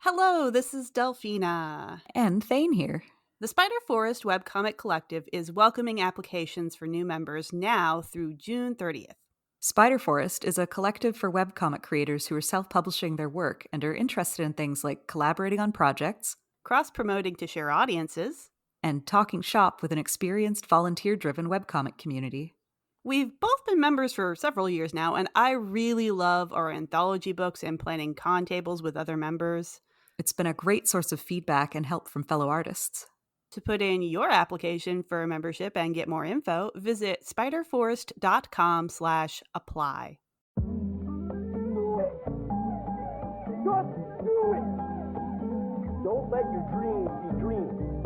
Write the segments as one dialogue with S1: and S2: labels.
S1: Hello, this is Delphina.
S2: And Thane here.
S1: The Spider Forest Webcomic Collective is welcoming applications for new members now through June 30th.
S2: Spider Forest is a collective for webcomic creators who are self-publishing their work and are interested in things like collaborating on projects,
S1: Cross-promoting to share audiences,
S2: and talking shop with an experienced volunteer-driven webcomic community.
S1: We've both been members for several years now, and I really love our anthology books and planning con tables with other members.
S2: It's been a great source of feedback and help from fellow artists.
S1: To put in your application for a membership and get more info, visit spiderforest.com/apply.
S3: Just do it! Don't let your dreams be dreams.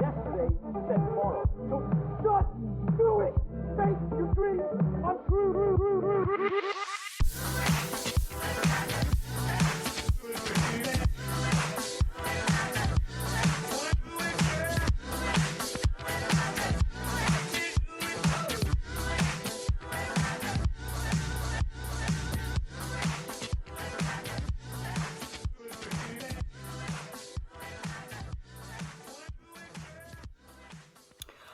S3: Yesterday said tomorrow. So just do it! Make your dreams come true!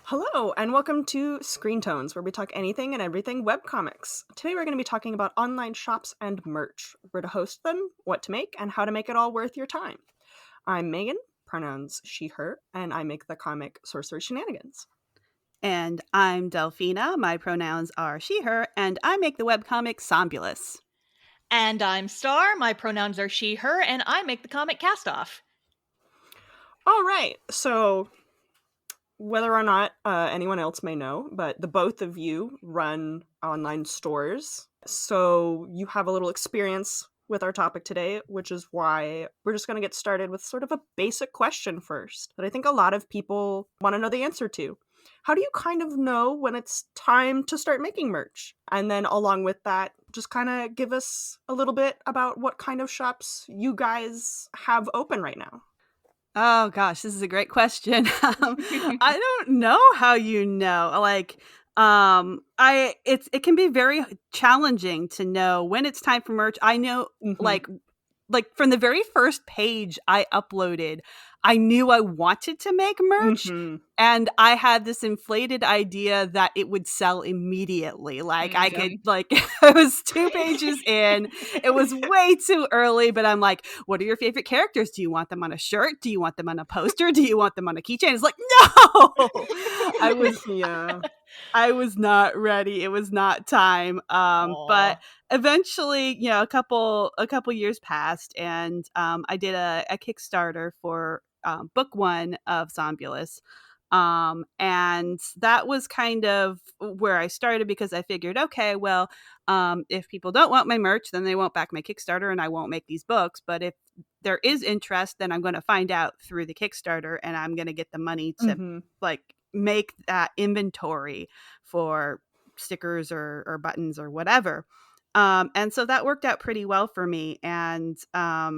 S4: Hello, and welcome to Screen Tones, where we talk anything and everything webcomics. Today we're going to be talking about online shops and merch, where to host them, what to make, and how to make it all worth your time. I'm Megan, pronouns she, her, and I make the comic Sorcery Shenanigans.
S1: And I'm Delphina, my pronouns are she, her, and I make the webcomic Somnambulous.
S5: And I'm Star, my pronouns are she, her, and I make the comic Castoff.
S4: All right, so whether or not anyone else may know, but the both of you run online stores, so you have a little experience with our topic today, which is why we're just going to get started with sort of a basic question first that I think a lot of people want to know the answer to. How do you kind of know when it's time to start making merch? And then along with that, just kind of give us a little bit about what kind of shops you guys have open right now.
S1: Oh gosh, this is a great question. I don't know how you know. It can be very challenging to know when it's time for merch. I know, like from the very first page I uploaded, I knew I wanted to make merch, and I had this inflated idea that it would sell immediately. I could, it was 2 pages in, it was way too early, but I'm like, what are your favorite characters? Do you want them on a shirt? Do you want them on a poster? Do you want them on a keychain? It's like, no! I was not ready. It was not time. But eventually, a couple years passed, and I did a Kickstarter for book 1 of Somnambulous. And that was kind of where I started, because I figured, okay, well, if people don't want my merch, then they won't back my Kickstarter and I won't make these books. But if there is interest, then I'm going to find out through the Kickstarter, and I'm going to get the money to make that inventory for stickers or buttons or whatever. And so that worked out pretty well for me. And I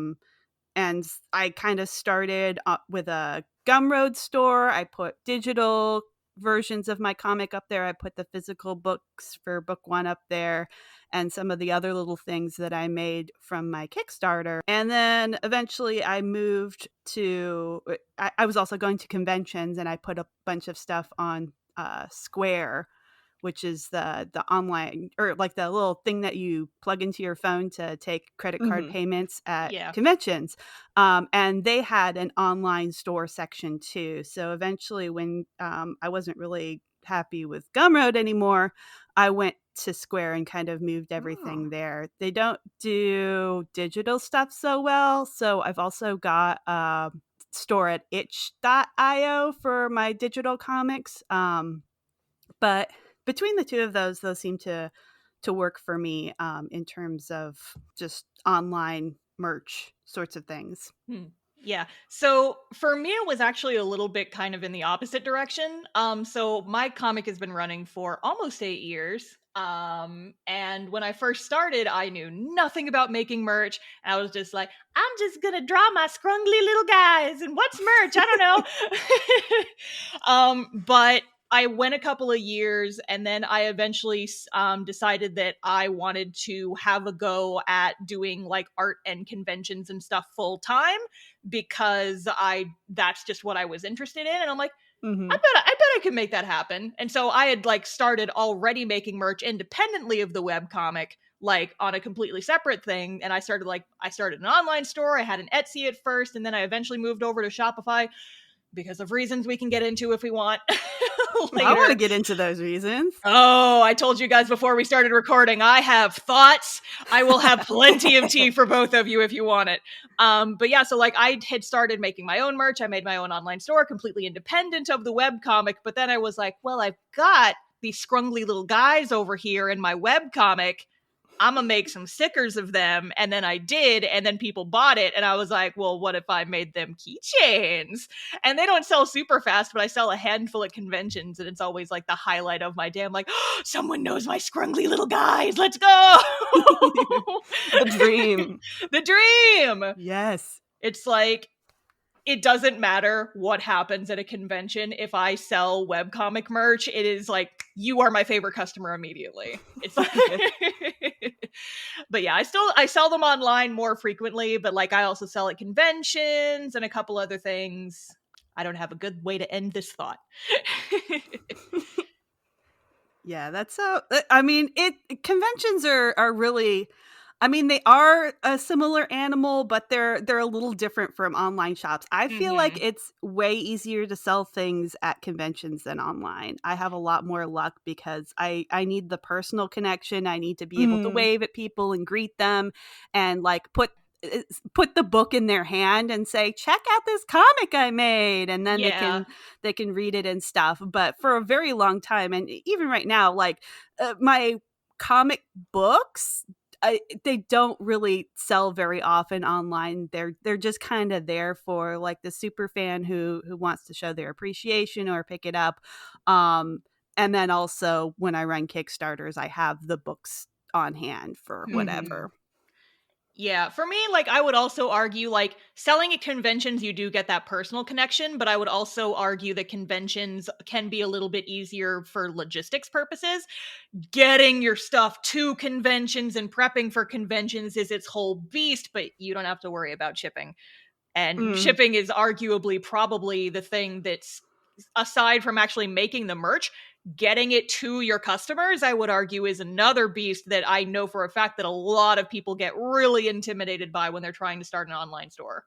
S1: kind of started with a Gumroad store. I put digital versions of my comic up there. I put the physical books for book 1 up there, and some of the other little things that I made from my Kickstarter. And then eventually I moved to, I was also going to conventions, and I put a bunch of stuff on Square, which is the online, or like the little thing that you plug into your phone to take credit card payments at conventions. And they had an online store section too. So eventually, when I wasn't really happy with Gumroad anymore, I went to Square and kind of moved everything there. They don't do digital stuff so well. So I've also got a store at itch.io for my digital comics. But between the two of those seem to work for me in terms of just online merch sorts of things.
S5: Yeah. So for me, it was actually a little bit kind of in the opposite direction. So my comic has been running for almost 8 years. And when I first started, I knew nothing about making merch. I was just like, I'm just gonna draw my scrungly little guys, and what's merch? I don't know. But I went a couple of years, and then I eventually decided that I wanted to have a go at doing like art and conventions and stuff full time, because that's just what I was interested in. And I'm like,
S4: Mm-hmm.
S5: I bet I could make that happen. And so I had like started already making merch independently of the webcomic, like on a completely separate thing. And I started an online store. I had an Etsy at first, and then I eventually moved over to Shopify because of reasons we can get into if we want
S1: I want to
S5: later.
S1: get into those reasons.
S5: Oh, I told you guys before we started recording, I have thoughts. I will have plenty of tea for both of you if you want it. But yeah, so like I had started making my own merch. I made my own online store completely independent of the webcomic. But then I was like, well, I've got these scrungly little guys over here in my webcomic. I'm gonna make some stickers of them. And then I did, and then people bought it. And I was like, well, what if I made them keychains? And they don't sell super fast, but I sell a handful at conventions, and it's always like the highlight of my day. I'm like, oh, someone knows my scrungly little guys. Let's go.
S4: The dream.
S5: The dream.
S1: Yes.
S5: It's like, it doesn't matter what happens at a convention. If I sell webcomic merch, it is like, you are my favorite customer immediately. It's like, but yeah, I sell them online more frequently, but like I also sell at conventions and a couple other things. I don't have a good way to end this thought.
S1: Yeah, that's so. I mean, conventions are really. I mean, they are a similar animal, but they're a little different from online shops. I feel like it's way easier to sell things at conventions than online. I have a lot more luck because I need the personal connection. I need to be able to wave at people and greet them, and like put the book in their hand and say, check out this comic I made, and then they can read it and stuff. But for a very long time, and even right now, like my comic books, they don't really sell very often online. They're just kind of there for like the super fan who wants to show their appreciation or pick it up. And then also when I run Kickstarters, I have the books on hand for whatever.
S5: Yeah, for me, like, I would also argue, like, selling at conventions, you do get that personal connection, but I would also argue that conventions can be a little bit easier for logistics purposes. Getting your stuff to conventions and prepping for conventions is its whole beast, but you don't have to worry about shipping. And shipping is arguably probably the thing that's, aside from actually making the merch, getting it to your customers, I would argue, is another beast that I know for a fact that a lot of people get really intimidated by when they're trying to start an online store.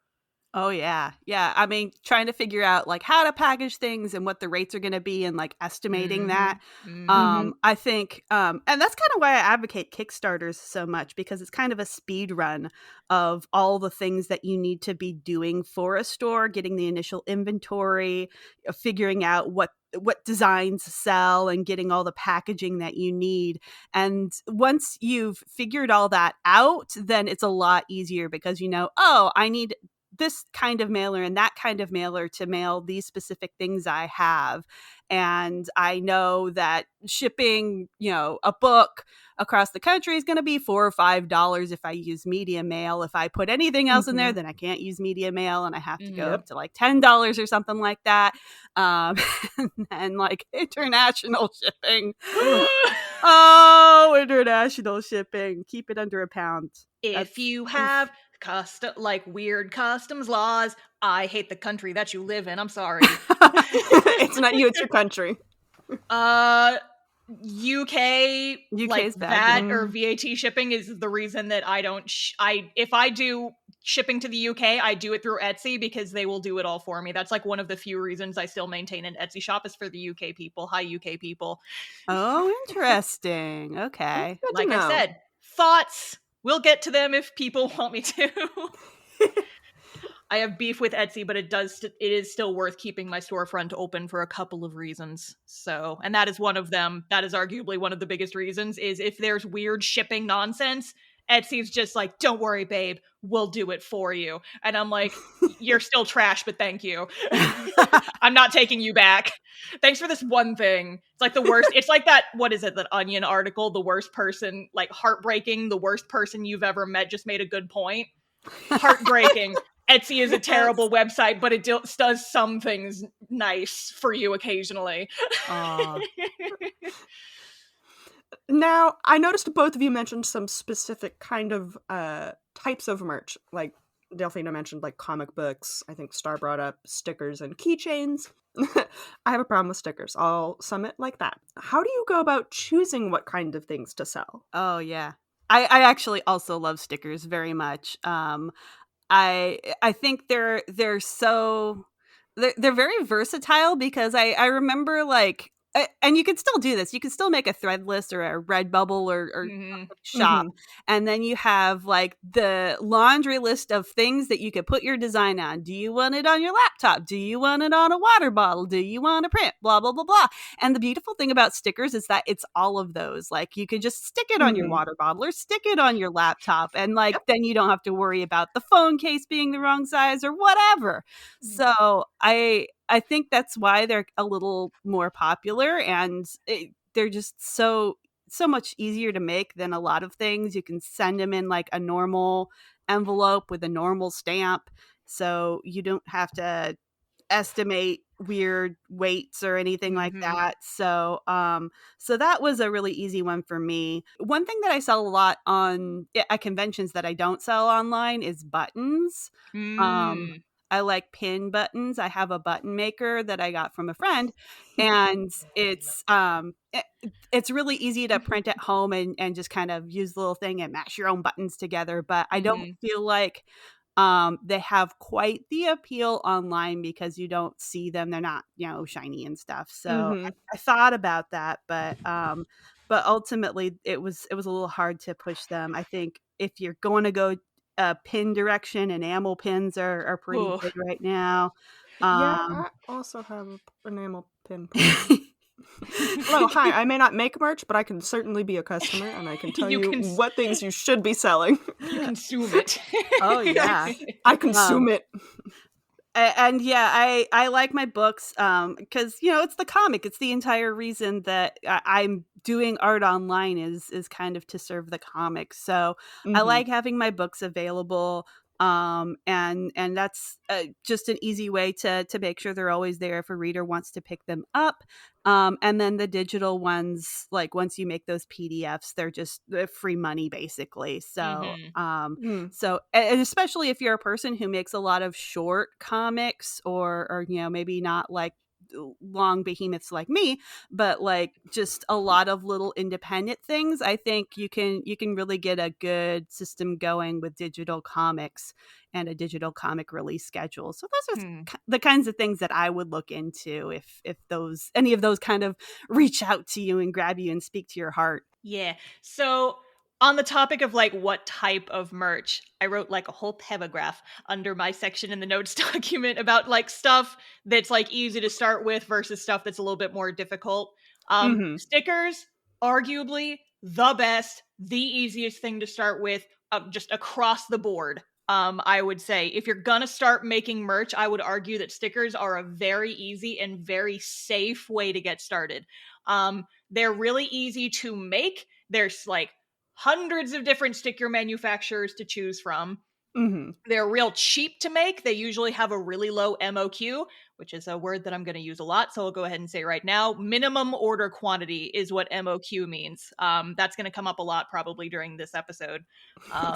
S1: Oh, yeah. Yeah. I mean, trying to figure out like how to package things and what the rates are going to be and like estimating that. I think, and that's kind of why I advocate Kickstarters so much, because it's kind of a speed run of all the things that you need to be doing for a store, getting the initial inventory, figuring out what designs sell, and getting all the packaging that you need. And once you've figured all that out, then it's a lot easier because you know, oh, I need this kind of mailer and that kind of mailer to mail these specific things I have. And I know that shipping, you know, a book across the country is going to be $4 or $5 if I use media mail. If I put anything else in there, then I can't use media mail, and I have to go up to like $10 or something like that. And like international shipping. Oh, international shipping. Keep it under £1.
S5: If you have weird customs laws, I hate the country that you live in. I'm sorry.
S4: It's not you, it's your country.
S5: UK, like
S1: bad.
S5: VAT or VAT shipping is the reason that I don't. If I do shipping to the UK, I do it through Etsy because they will do it all for me. That's like one of the few reasons I still maintain an Etsy shop is for the UK people. Hi, UK people.
S1: Oh, interesting. Okay.
S5: Like I said, thoughts. We'll get to them if people want me to. I have beef with Etsy, but it is still worth keeping my storefront open for a couple of reasons. So, and that is one of them. That is arguably one of the biggest reasons, is if there's weird shipping nonsense, Etsy's just like, don't worry, babe, we'll do it for you. And I'm like, you're still trash, but thank you. I'm not taking you back. Thanks for this one thing. It's like the worst. It's like that, what is it, that Onion article, the worst person, like heartbreaking, the worst person you've ever met just made a good point. Heartbreaking. Etsy is a terrible website, but it does some things nice for you occasionally.
S1: Aw.
S4: Now, I noticed both of you mentioned some specific kind of types of merch. Like Delphina mentioned, like comic books. I think Star brought up stickers and keychains. I have a problem with stickers. I'll sum it like that. How do you go about choosing what kind of things to sell?
S1: Oh, yeah. I actually also love stickers very much. I think they're very versatile because I remember like and you can still do this. You can still make a thread list or a Redbubble or
S5: Hmm.
S1: shop,
S4: Mm-hmm.
S1: and then you have like the laundry list of things that you could put your design on. Do you want it on your laptop? Do you want it on a water bottle? Do you want to print? Blah blah blah blah. And the beautiful thing about stickers is that it's all of those. Like you could just stick it on your
S4: Mm-hmm.
S1: water bottle or stick it on your laptop, and like
S4: Yep.
S1: then you don't have to worry about the phone case being the wrong size or whatever. So I think that's why they're a little more popular, and they're just so much easier to make than a lot of things. You can send them in like a normal envelope with a normal stamp, so you don't have to estimate weird weights or anything like
S5: Hmm.
S1: that. So that was a really easy one for me. One thing that I sell a lot on at conventions that I don't sell online is buttons. Um
S5: Mm.
S1: I like pin buttons. I have a button maker that I got from a friend, and it's really easy to print at home and just kind of use the little thing and mash your own buttons together, but I don't
S5: Hmm.
S1: feel like they have quite the appeal online because you don't see them. They're not, shiny and stuff. So
S4: Mm-hmm.
S1: I thought about that, but ultimately it was a little hard to push them. I think if you're going to go pin direction, enamel pins are pretty
S5: Oh.
S1: big right now.
S4: Yeah,
S1: Um,
S4: I also have an enamel pin problem. Hello, hi. I may not make merch, but I can certainly be a customer, and I can tell
S5: You
S4: you
S5: can
S4: what things you should be selling.
S5: you consume it.
S1: oh yeah.
S4: I
S1: Um,
S4: consume it.
S1: and yeah, I like my books because it's the comic. It's the entire reason that I'm doing art online is kind of to serve the comic. So I
S4: Mm-hmm.
S1: like having my books available, and that's just an easy way to make sure they're always there if a reader wants to pick them up. And then the digital ones, like once you make those PDFs, they're just free money basically.
S5: Hmm.
S1: So, and especially if you're a person who makes a lot of short comics or maybe not like long behemoths like me, but like just a lot of little independent things, I think you can really get a good system going with digital comics and a digital comic release schedule. So those are the kinds of things that I would look into if those any of those kind of reach out to you and grab you and speak to your heart.
S5: Yeah. So on the topic of like what type of merch, I wrote like a whole paragraph under my section in the notes document about like stuff that's like easy to start with versus stuff that's a little bit more difficult.
S4: Mm-hmm.
S5: Stickers, arguably the best, the easiest thing to start with, just across the board. I would say if you're gonna start making merch, I would argue that stickers are a very easy and very safe way to get started. They're really easy to make. There's like hundreds of different sticker manufacturers to choose from.
S4: Mm-hmm.
S5: They're real cheap to make. They usually have a really low MOQ, which is a word that I'm going to use a lot. So I'll go ahead and say right now, minimum order quantity is what MOQ means. That's going to come up a lot probably during this episode.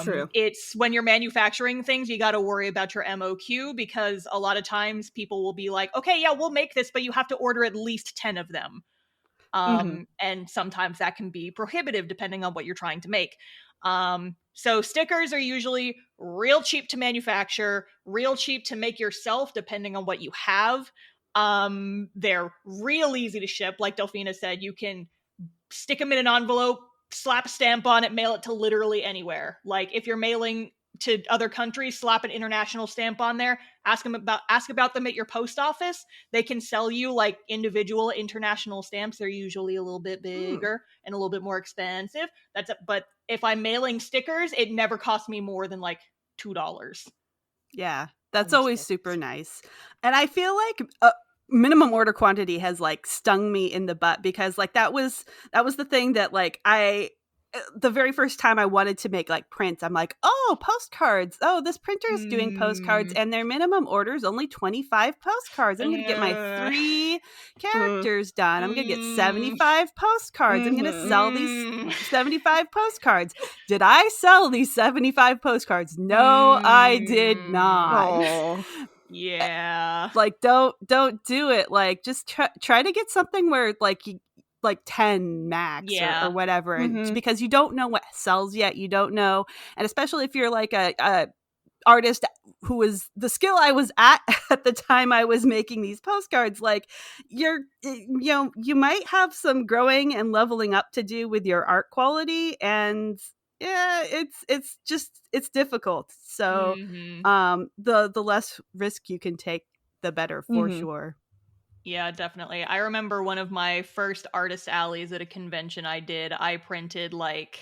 S4: True.
S5: It's when you're manufacturing things, you got to worry about your MOQ because a lot of times people will be like, okay, yeah, we'll make this, but you have to order at least 10 of them.
S4: Mm-hmm.
S5: And sometimes that can be prohibitive depending on what you're trying to make. So stickers are usually real cheap to manufacture, real cheap to make yourself, depending on what you have. They're real easy to ship. Like Delphina said, you can stick them in an envelope, slap a stamp on it, mail it to literally anywhere. Like if you're mailing to other countries, slap an international stamp on there, ask about them at your post office. They can sell you like individual international stamps. They're usually a little bit bigger and a little bit more expensive. But if I'm mailing stickers, it never costs me more than like $2
S1: Yeah, that's
S5: on the
S1: always
S5: stickers.
S1: super nice. And I feel like minimum order quantity has like stung me in the butt because like that was the thing that like the very first time I wanted to make like prints, I'm like, oh, postcards. Oh, this printer is doing postcards, and their minimum order is only 25 postcards. I'm going to get my 3 characters done. I'm going to get 75 postcards. I'm going to sell these 75 postcards. Did I sell these 75 postcards? No, I did not.
S4: Oh.
S5: Yeah.
S1: Like, don't do it. Like, just try to get something where like you, like 10 max or whatever, and because you don't know what sells yet. You don't know, and especially if you're like a artist who was the skill I was at the time I was making these postcards, like you might have some growing and leveling up to do with your art quality, and yeah, it's difficult. So the less risk you can take, the better, for sure.
S5: Yeah, definitely. I remember one of my first artist alleys at a convention I printed like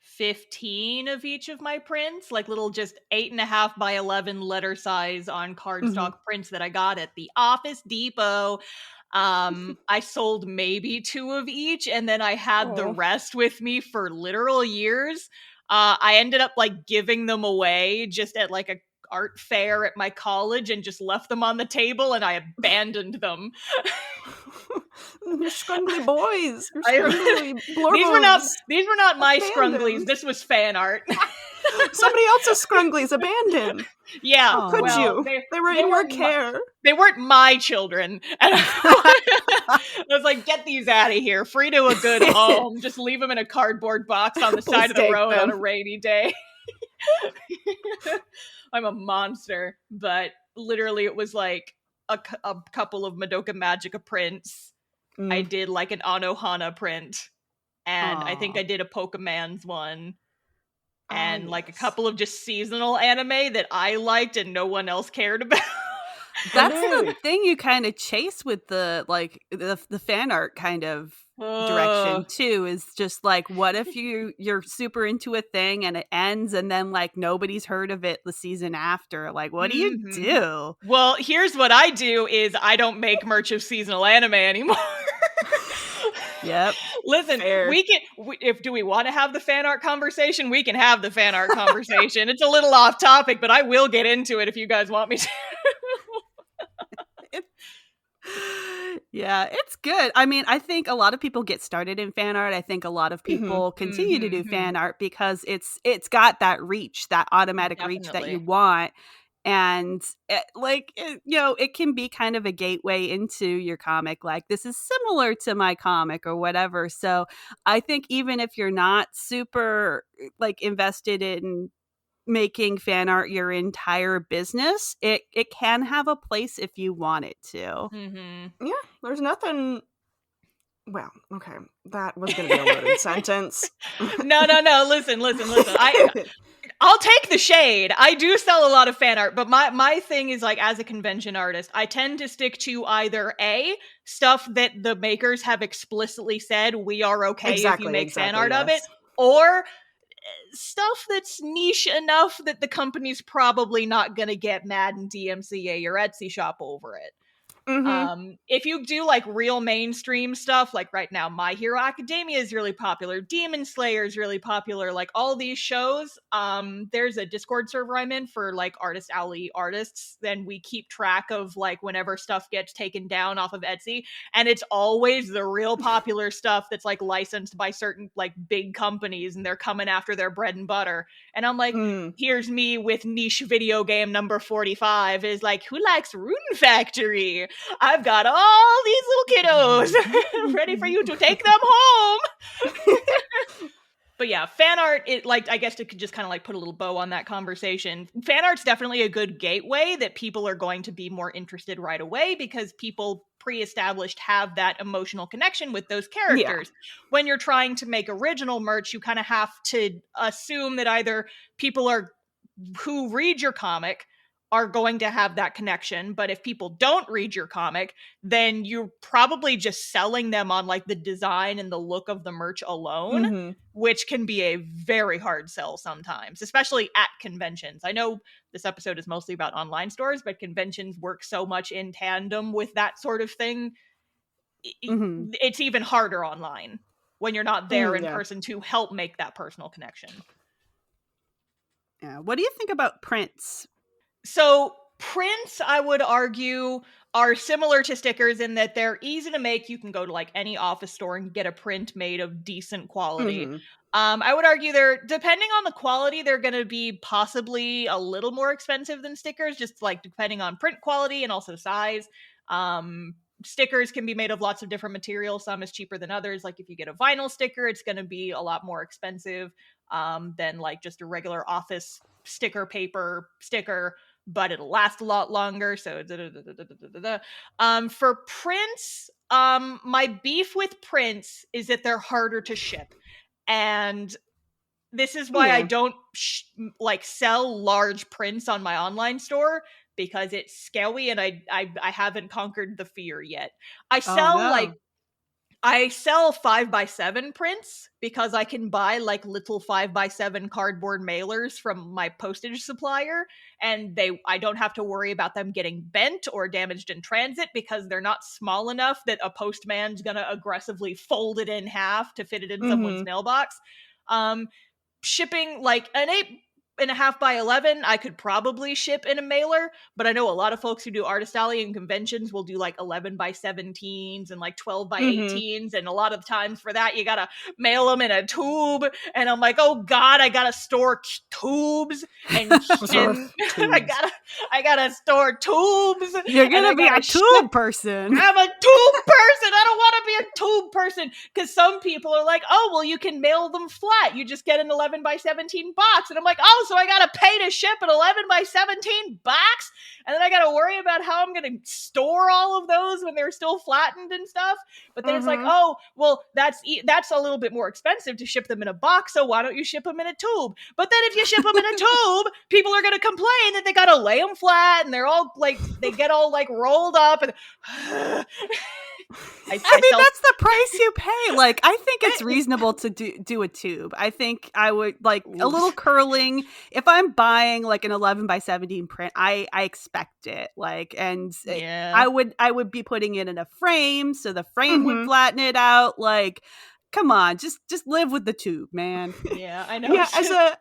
S5: 15 of each of my prints, like little just 8.5 by 11 letter size on cardstock prints that I got at the Office Depot. I sold maybe 2 of each, and then I had the rest with me for literal years. I ended up like giving them away just at like a art fair at my college and just left them on the table, and I abandoned them.
S4: You're scrungly boys. You're scrungly blorbos.
S5: These were not my scrunglies. This was fan art.
S4: Somebody else's scrunglies abandoned.
S5: Yeah.
S4: How could you? They were in your care.
S5: They weren't my children. And I was like, get these out of here. Free to a good home. Just leave them in a cardboard box on the side of the road on a rainy day. I'm a monster. But literally it was like a couple of Madoka Magica prints. I did like an Anohana print, and I think I did a Pokemon's one, and like a couple of just seasonal anime that I liked and no one else cared about.
S1: That's the thing you kind of chase with the like the fan art kind of direction too, is just like, what if you're super into a thing and it ends and then like nobody's heard of it the season after? Like, what do you do?
S5: Well, here's what I do is I don't make merch of seasonal anime anymore.
S1: Yep.
S5: Listen, do we want to have the fan art conversation? We can have the fan art conversation. It's a little off topic, but I will get into it if you guys want me to.
S1: Yeah, it's good. I mean, I think a lot of people get started in fan art. I think a lotat of people continue to do fan art because it's got that reach, that automatic reach that you want. And it can be kind of a gateway into your comic. Like, this is similar to my comic or whatever. So I think even if you're not super like invested in making fan art your entire business, it can have a place if you want it to.
S4: Yeah, there's nothing. Well, okay, that was going to be a loaded sentence.
S5: No. Listen. I'll take the shade. I do sell a lot of fan art, but my thing is, like, as a convention artist, I tend to stick to either stuff that the makers have explicitly said we are okay if you make fan art of it, or stuff that's niche enough that the company's probably not gonna get mad and DMCA your Etsy shop over it. If you do like real mainstream stuff, like right now My Hero Academia is really popular, Demon Slayer is really popular, like all these shows, there's a Discord server I'm in for like Artist Alley artists, then we keep track of like whenever stuff gets taken down off of Etsy, and it's always the real popular stuff that's like licensed by certain like big companies, and they're coming after their bread and butter, and I'm like, here's me with niche video game number 45 is like, who likes Rune Factory? I've got all these little kiddos ready for you to take them home. But yeah, fan art, it like, I guess to just kind of like put a little bow on that conversation, fan art's definitely a good gateway that people are going to be more interested right away because people pre-established have that emotional connection with those characters. When you're trying to make original merch, you kind of have to assume that either people who read your comic are going to have that connection, but if people don't read your comic, then you're probably just selling them on like the design and the look of the merch alone, which can be a very hard sell sometimes, especially at conventions. I know this episode is mostly about online stores, but conventions work so much in tandem with that sort of thing. It's even harder online. when you're not there in
S4: yeah.
S5: person to help make that personal connection.
S1: Yeah. What do you think about prints?
S5: So prints, I would argue, are similar to stickers in that they're easy to make. You can go to like any office store and get a print made of decent quality.
S4: Mm-hmm.
S5: I would argue they're, depending on the quality, they're going to be possibly a little more expensive than stickers, just like depending on print quality and also size. Stickers can be made of lots of different materials. Some is cheaper than others. Like if you get a vinyl sticker, it's going to be a lot more expensive than like just a regular office sticker paper sticker, but it'll last a lot longer. So for prints, my beef with prints is that they're harder to ship. And this is why I don't like sell large prints on my online store, because it's scary and I haven't conquered the fear yet. I sell I sell 5x7 prints because I can buy like little 5x7 cardboard mailers from my postage supplier, and I don't have to worry about them getting bent or damaged in transit because they're not small enough that a postman's gonna aggressively fold it in half to fit it in someone's mailbox. Shipping like an 8.5x11 I could probably ship in a mailer, but I know a lot of folks who do Artist Alley and conventions will do like 11x17s and like 12x18s, and a lot of times for that you gotta mail them in a tube, and I'm like, oh god, I gotta store tubes and I gotta store tubes.
S1: You're gonna be a tube person.
S5: I'm a tube person. I don't want to be a tube person, because some people are like, oh, well, you can mail them flat. You just get an 11x17 box. And I'm like, oh, so I got to pay to ship an 11x17 box? And then I got to worry about how I'm going to store all of those when they're still flattened and stuff. But then it's like, oh, well, that's a little bit more expensive to ship them in a box, so why don't you ship them in a tube? But then if you ship them in a tube, people are going to complain that they got to lay them flat and they're all like, they get all like rolled up and
S1: I mean, that's the price you pay. Like, I think it's reasonable to do a tube. I think I would like a little curling. If I'm buying like an 11x17 print, I expect it. Like, and I would be putting it in a frame, so the frame would flatten it out. Like, come on, just live with the tube, man.
S5: Yeah, I know.
S4: Yeah,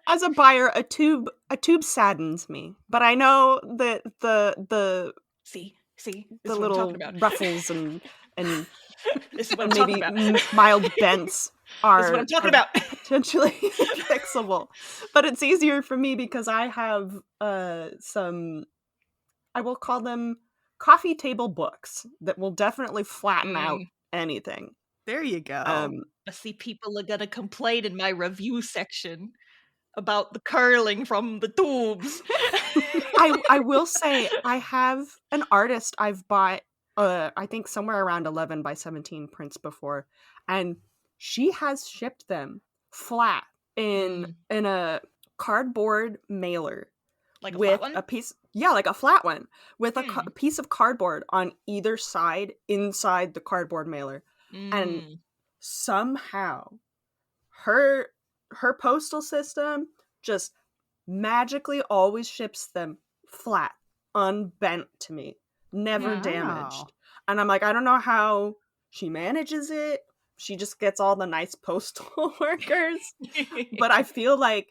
S4: as a buyer, a tube saddens me, but I know that the little ruffles and
S5: this is what I'm
S4: maybe
S5: talking about.
S4: Mild bends are,
S5: this is what I'm talking about.
S4: Potentially fixable. But it's easier for me because I have some, I will call them coffee table books that will definitely flatten out anything.
S1: There you go.
S5: I see people are gonna complain in my review section about the curling from the tubes.
S4: I will say I have an artist I've bought I think somewhere around 11x17 prints before, and she has shipped them flat in a cardboard mailer,
S5: like a
S4: with
S5: flat one?
S4: a piece, like a flat one with a piece of cardboard on either side inside the cardboard mailer, and somehow her postal system just magically always ships them flat, unbent to me, never damaged. And I'm like, I don't know how she manages it. She just gets all the nice postal workers. But I feel like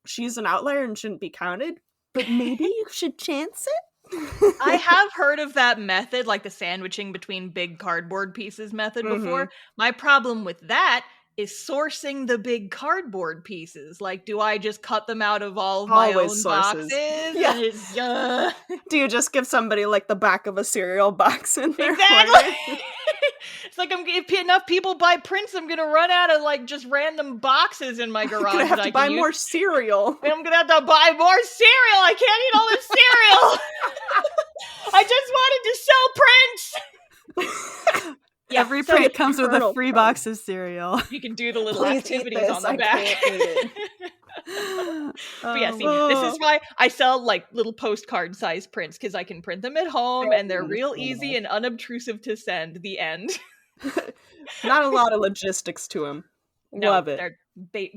S4: she's an outlier and shouldn't be counted. But maybe you should chance it.
S5: I have heard of that method, like the sandwiching between big cardboard pieces method before. My problem with that is sourcing the big cardboard pieces. Like, do I just cut them out of all of my own boxes?
S4: Yeah. Do you just give somebody like the back of a cereal box in there?
S5: Exactly. It's like, if enough people buy prints, I'm gonna run out of like just random boxes in my garage.
S4: I'm gonna have to buy more cereal.
S5: And I'm gonna have to buy more cereal. I can't eat all this cereal. I just wanted to sell prints.
S1: Yeah, every print comes with a free box of cereal.
S5: You can do the little activities on the back. But yeah, see, this is why I sell like little postcard size prints, because I can print them at home and they're real easy and unobtrusive to send. The end.
S4: Not a lot of logistics to them.
S5: No,
S4: Love it.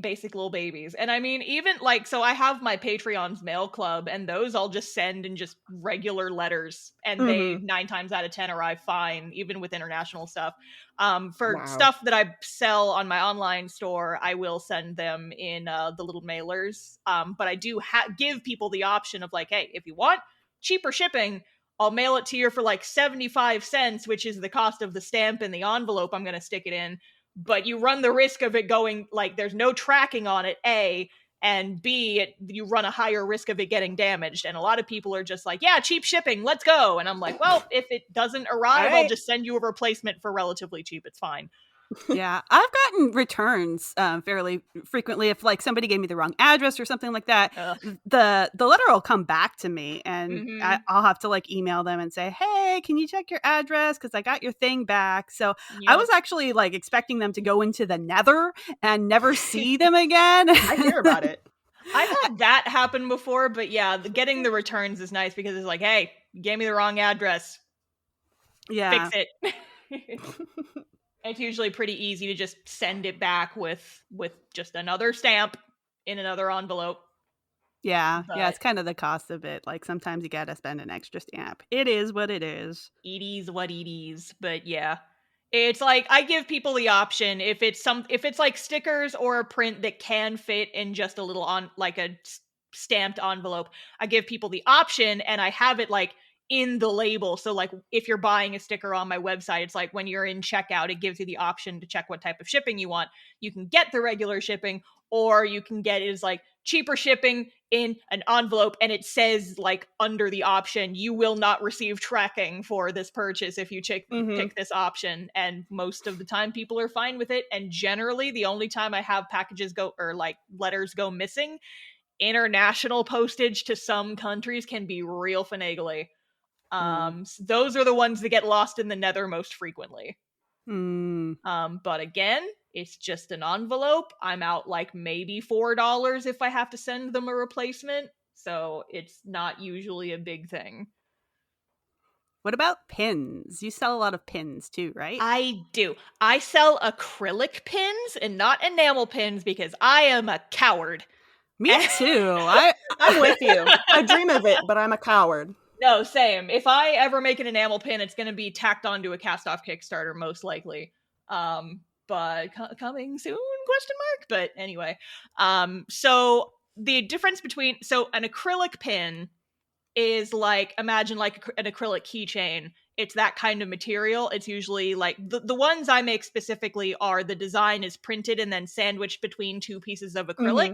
S5: basic little babies. And I mean, even like, so I have my Patreon's mail club, and those I'll just send in just regular letters, and they 9 times out of 10 arrive fine, even with international stuff. For
S4: Wow.
S5: stuff that I sell on my online store, I will send them in the little mailers. But I do give people the option of like, hey, if you want cheaper shipping, I'll mail it to you for like 75 cents, which is the cost of the stamp and the envelope I'm going to stick it in. But you run the risk of it going, like, there's no tracking on it, A, and B, you run a higher risk of it getting damaged. And a lot of people are just like, yeah, cheap shipping, let's go. And I'm like, well, if it doesn't arrive, I'll just send you a replacement for relatively cheap. It's fine.
S1: Yeah, I've gotten returns fairly frequently. If like somebody gave me the wrong address or something like that, the letter will come back to me, and I'll have to like email them and say, hey, can you check your address, because I got your thing back. So I was actually like expecting them to go into the nether and never see them again.
S4: I hear about it.
S5: I've had that happen before, but yeah, getting the returns is nice because it's like, hey, you gave me the wrong address.
S1: Yeah,
S5: fix it. It's usually pretty easy to just send it back with just another stamp in another envelope.
S1: Yeah, it's kind of the cost of it. Like sometimes you gotta spend an extra stamp. It is what it is.
S5: It is what it is. But yeah, it's like I give people the option if it's like stickers or a print that can fit in just a little like a stamped envelope. I give people the option, and I have it like in the label. So like if you're buying a sticker on my website, it's like when you're in checkout, it gives you the option to check what type of shipping you want. You can get the regular shipping, or you can get it as like cheaper shipping in an envelope, and it says like under the option, you will not receive tracking for this purchase if you pick this option. And most of the time people are fine with it. And generally the only time I have packages go or like letters go missing, international postage to some countries can be real finagly. Those are the ones that get lost in the nether most frequently. But again, it's just an envelope. I'm out like maybe $4 if I have to send them a replacement. So it's not usually a big thing.
S1: What about pins? You sell a lot of pins too, right?
S5: I do. I sell acrylic pins and not enamel pins because I am a coward.
S1: Me too.
S4: I'm with you. I dream of it, but I'm a coward.
S5: No, same. If I ever make an enamel pin, it's going to be tacked onto a Castoff Kickstarter, most likely. But coming soon? ? But anyway, so the difference between an acrylic pin is like, imagine like an acrylic keychain. It's that kind of material. It's usually like the ones I make specifically are the design is printed and then sandwiched between two pieces of acrylic.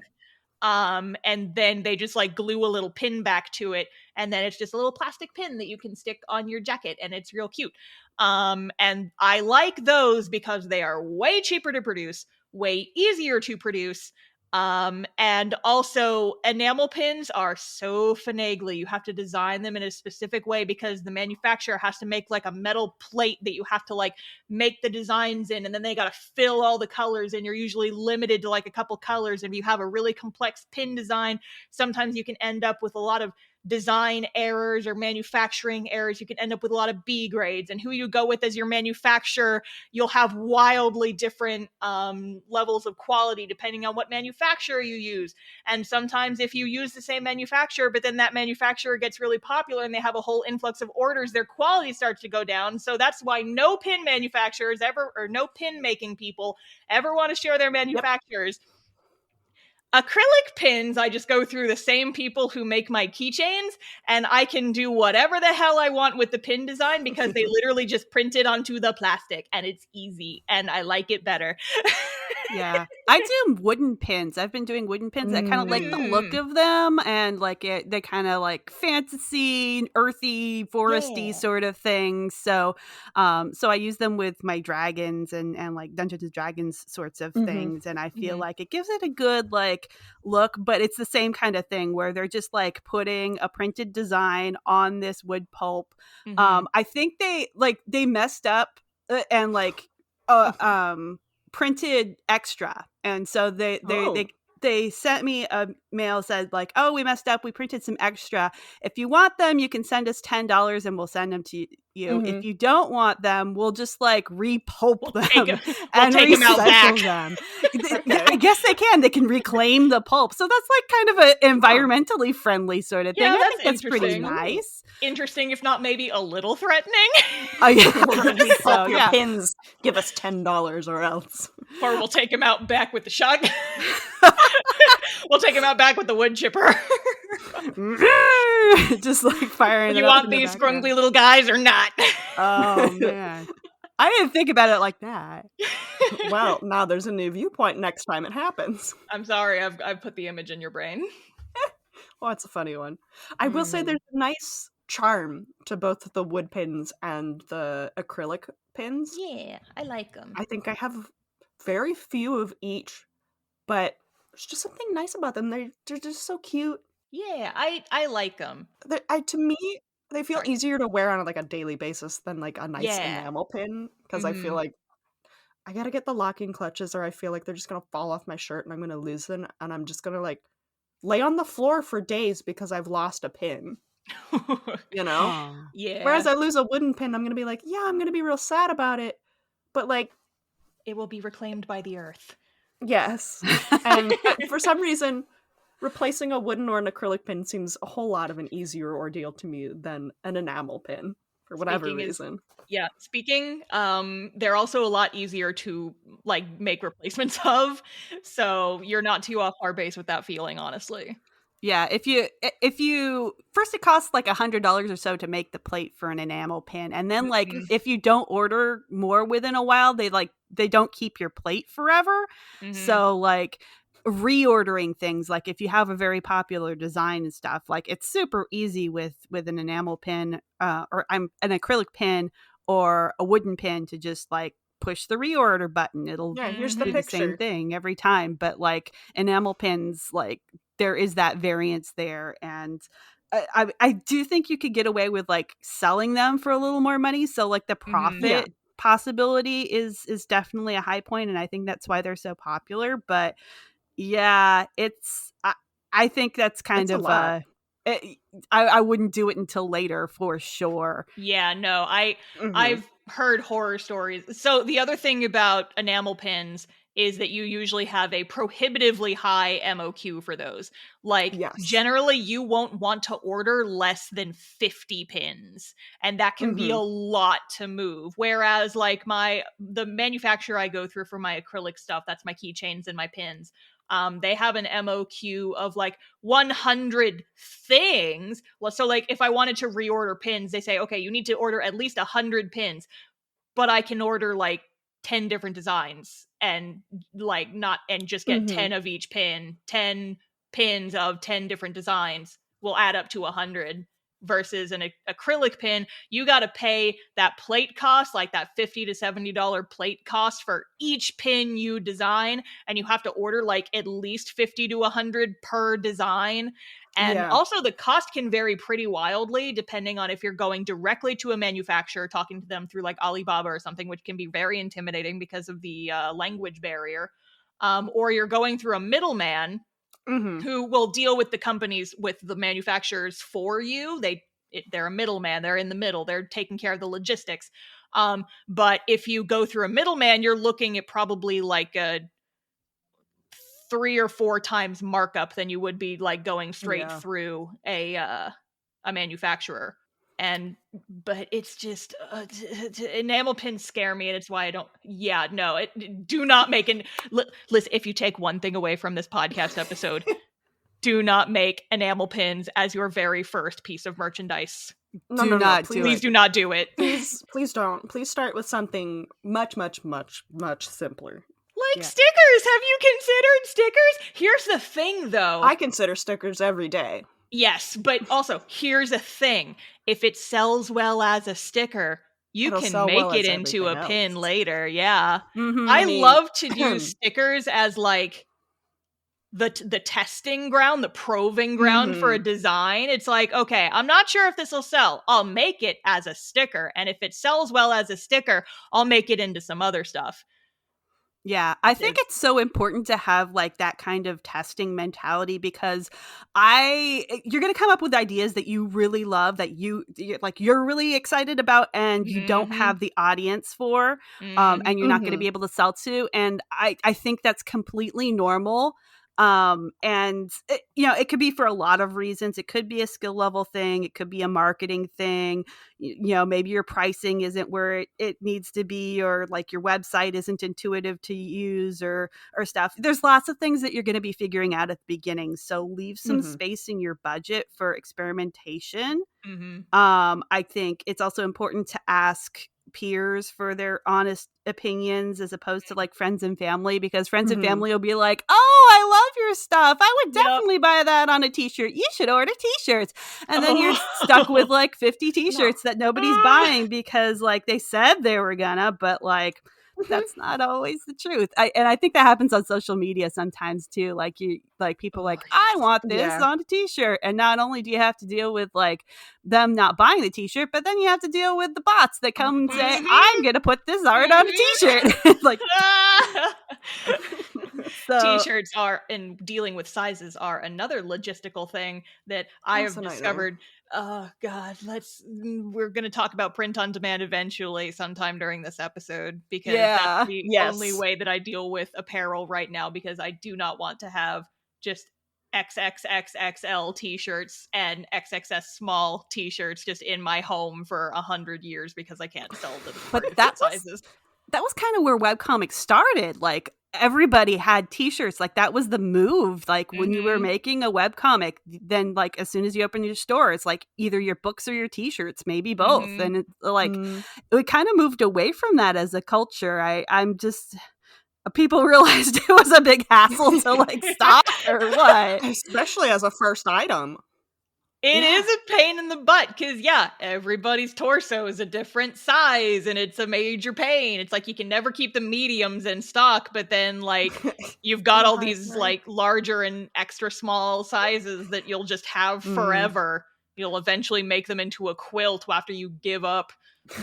S5: And then they just like glue a little pin back to it, and then it's just a little plastic pin that you can stick on your jacket, and it's real cute. And I like those because they are way cheaper to produce, way easier to produce. And also enamel pins are so finagly. You have to design them in a specific way because the manufacturer has to make like a metal plate that you have to like make the designs in, and then they got to fill all the colors, and you're usually limited to like a couple colors. And if you have a really complex pin design, sometimes you can end up with a lot of design errors or manufacturing errors. You can end up with a lot of B grades, and who you go with as your manufacturer, you'll have wildly different levels of quality depending on what manufacturer you use. And sometimes if you use the same manufacturer, but then that manufacturer gets really popular and they have a whole influx of orders, their quality starts to go down. So that's why no pin manufacturers ever, or no pin making people ever want to share their manufacturers. Yep. Acrylic pins, I just go through the same people who make my keychains, and I can do whatever the hell I want with the pin design because they literally just print it onto the plastic, and it's easy, and I like it better.
S1: Yeah, I do wooden pins. I've been doing wooden pins. I kind of like the look of them, and like they kind of like fantasy, earthy, foresty sort of things. So I use them with my dragons and like Dungeons and Dragons sorts of things, and I feel like it gives it a good like look. But it's the same kind of thing where they're just like putting a printed design on this wood pulp. I think they messed up and like printed extra, and so they sent me a mail, said like, oh, we messed up, we printed some extra, if you want them you can send us $10 and we'll send them to you. If you don't want them, we'll just like repulp them
S5: we'll take them out back.
S1: recycle them. Yeah, I guess they can. They can reclaim the pulp. So that's like kind of an environmentally friendly sort of thing.
S5: Yeah,
S1: I think that's pretty
S5: interesting.
S1: nice.
S5: Interesting, if not maybe a little threatening.
S1: Oh yeah,
S4: Repulp your pins. Give us $10 or else.
S5: Or we'll take him out back with the shotgun. We'll take him out back with the wood chipper.
S1: Just like firing.
S5: You want these scrunkly little guys or not?
S1: Oh man, I didn't think about it like that.
S4: Well, now there's a new viewpoint next time it happens.
S5: I'm sorry, I've put the image in your brain.
S4: Well, it's a funny one. I will say there's a nice charm to both the wood pins and the acrylic pins.
S5: Yeah, I like them.
S4: I think I have very few of each, but there's just something nice about them. They're just so cute.
S5: Yeah, I like them.
S4: To me, they feel easier to wear on like a daily basis than like a nice
S5: Yeah.
S4: enamel pin, because I feel like I gotta get the locking clutches, or I feel like they're just gonna fall off my shirt and I'm gonna lose them, and I'm just gonna like lay on the floor for days because I've lost a pin. You know?
S1: Aw.
S5: Yeah.
S4: Whereas I lose a wooden pin, I'm gonna be like, yeah, I'm gonna be real sad about it, but like,
S5: it will be reclaimed by the earth.
S4: yes. And for some reason, replacing a wooden or an acrylic pin seems a whole lot of an easier ordeal to me than an enamel pin, for whatever reason.
S5: Speaking, they're also a lot easier to like make replacements of, so you're not too off our base with that feeling, honestly.
S1: Yeah, if you first, it costs like $100 or so to make the plate for an enamel pin, and then like if you don't order more within a while, they don't keep your plate forever. So like reordering things, like if you have a very popular design and stuff, like it's super easy with an enamel pin or an acrylic pin or a wooden pin to just like push the reorder button. It'll
S4: here's
S1: do the same thing every time. But like enamel pins, like there is that variance there, and I do think you could get away with like selling them for a little more money. So like the profit possibility is definitely a high point, and I think that's why they're so popular. But yeah, I think that's kind of I wouldn't do it until later for sure.
S5: Yeah, no, I've heard horror stories. So the other thing about enamel pins is that you usually have a prohibitively high MOQ for those. Like, generally, you won't want to order less than 50 pins, and that can be a lot to move. Whereas, like, the manufacturer I go through for my acrylic stuff, that's my keychains and my pins, they have an MOQ of like 100 things. So, like, if I wanted to reorder pins, they say, okay, you need to order at least 100 pins, but I can order like 10 different designs and like just get 10 of each pin. 10 pins of 10 different designs will add up to 100, versus an acrylic pin, you got to pay that plate cost, like that $50 to $70 plate cost for each pin you design, and you have to order like at least 50 to 100 per design. And also the cost can vary pretty wildly depending on if you're going directly to a manufacturer, talking to them through like Alibaba or something, which can be very intimidating because of the language barrier, or you're going through a middleman who will deal with the companies, with the manufacturers for you. They're a middleman. They're in the middle. They're taking care of the logistics. But if you go through a middleman, you're looking at probably like a 3 or 4 times markup than you would be like going straight through a manufacturer. But it's just enamel pins scare me, and it's why I don't. Yeah, no, do not make listen. If you take one thing away from this podcast episode, do not make enamel pins as your very first piece of merchandise.
S4: No,
S5: please do not do it.
S4: Please don't. Please start with something much, much, much, much simpler.
S5: Like stickers. Have you considered stickers? Here's the thing, though.
S4: I consider stickers every day.
S5: Yes, but also, here's a thing. If it sells well as a sticker, It'll can make it into a pin later. Yeah. I love to do stickers as like the testing ground, the proving ground for a design. It's like, okay, I'm not sure if this will sell. I'll make it as a sticker. And if it sells well as a sticker, I'll make it into some other stuff.
S1: Yeah, I think
S5: Because
S1: it's so important to have like that kind of testing mentality because you're going to come up with ideas that you really love that you're really excited about and you don't
S5: mm-hmm,
S1: have the audience for
S5: mm-hmm,
S1: and you're not going to be able to sell to, and I think that's completely normal. And it could be for a lot of reasons. It could be a skill level thing, it could be a marketing thing. Maybe your pricing isn't where it needs to be, or like your website isn't intuitive to use, or stuff. There's lots of things that you're going to be figuring out at the beginning, so leave some
S4: Mm-hmm.
S1: space in your budget for experimentation.
S5: mm-hmm.
S1: I think it's also important to ask peers for their honest opinions as opposed to like friends and family, because friends and
S4: Mm-hmm.
S1: family will be like, "Oh, I love your stuff. I would
S5: Yep.
S1: definitely buy that on a t-shirt. You should order t-shirts." And then you're stuck with
S5: Oh.
S1: like 50
S4: No.
S1: t-shirts that nobody's buying because like they said they were gonna, but like
S4: Mhm.
S1: that's not always the truth. I think that happens on social media sometimes too. Like people
S5: Oh,
S1: like, "I
S5: yes.
S1: want this
S4: Yeah.
S1: on a t-shirt." And not only do you have to deal with like them not buying the t-shirt, but then you have to deal with the bots that come and say,
S5: Mhm,
S1: "I'm going to put this art on a
S5: mhm.
S1: t-shirt." Like, so
S5: T-shirts are, and dealing with sizes are another logistical thing that I
S4: That's
S5: have
S4: a nightmare.
S5: discovered. Oh God, we're going to talk about print on demand eventually sometime during this episode, because that's
S1: yeah.
S5: the only
S4: Yes.
S5: way that I deal with apparel right now, because I do not want to have just XXXXL t-shirts and XXS small t-shirts just in my home for 100 years because I can't sell them
S1: But
S5: to fit sizes.
S1: that was kind of where webcomics started. Like everybody had t-shirts. Like that was the move. Like when you were
S5: Mhm.
S1: making a webcomic, then like as soon as you open your store, it's like either your books or your t-shirts, maybe both.
S5: Mhm.
S1: And it's like
S4: Mm.
S1: we kind of moved away from that as a culture. I'm just people realized it was a big hassle to like stock or what.
S4: Especially as a first item.
S5: It
S1: Yeah.
S5: is a pain in the butt because, yeah, everybody's torso is a different size and it's a major pain. It's like you can never keep the mediums in stock, but then, like, you've got all
S4: Right,
S5: these,
S4: right.
S5: like, larger and extra small sizes that you'll just have
S4: Mm.
S5: forever. You'll eventually make them into a quilt after you give up.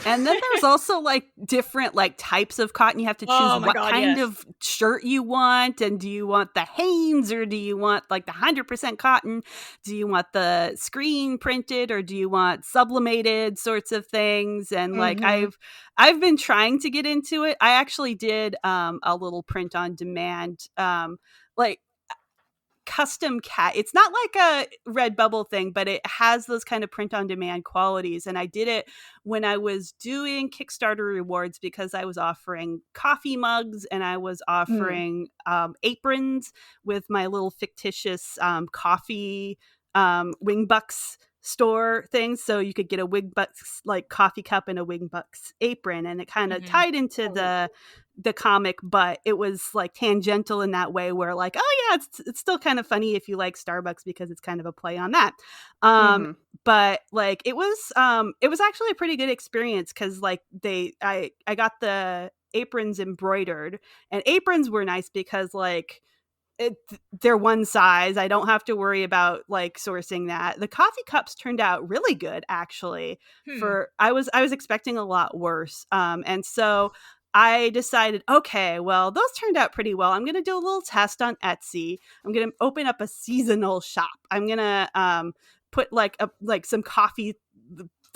S1: And then there's also like different like types of cotton. You have to choose
S5: Oh my
S1: what
S5: god,
S1: kind
S5: yes.
S1: of shirt you want. And do you want the Hanes or do you want like the 100% cotton? Do you want the screen printed or do you want sublimated sorts of things? And like
S4: Mhm.
S1: I've been trying to get into it. I actually did a little print on demand like custom cat. It's not like a Redbubble thing, but it has those kind of print on demand qualities. And I did it when I was doing Kickstarter rewards because I was offering coffee mugs and I was
S4: Mm.
S1: offering aprons with my little fictitious coffee Wingbucks store things. So you could get a Wingbucks like coffee cup and a Wingbucks apron, and it kind of
S5: Mhm.
S1: tied into
S4: Oh.
S1: the comic, but it was like tangential in that way where like, oh yeah, it's still kind of funny if you like Starbucks because it's kind of a play on that.
S4: Mhm.
S1: But like it was actually a pretty good experience because like I got the aprons embroidered, and aprons were nice because like they're one size. I don't have to worry about like sourcing that. The coffee cups turned out really good actually.
S5: Hmm.
S1: For I was expecting a lot worse. And so I decided, okay, well, those turned out pretty well. I'm going to do a little test on Etsy. I'm going to open up a seasonal shop. I'm going to put like some coffee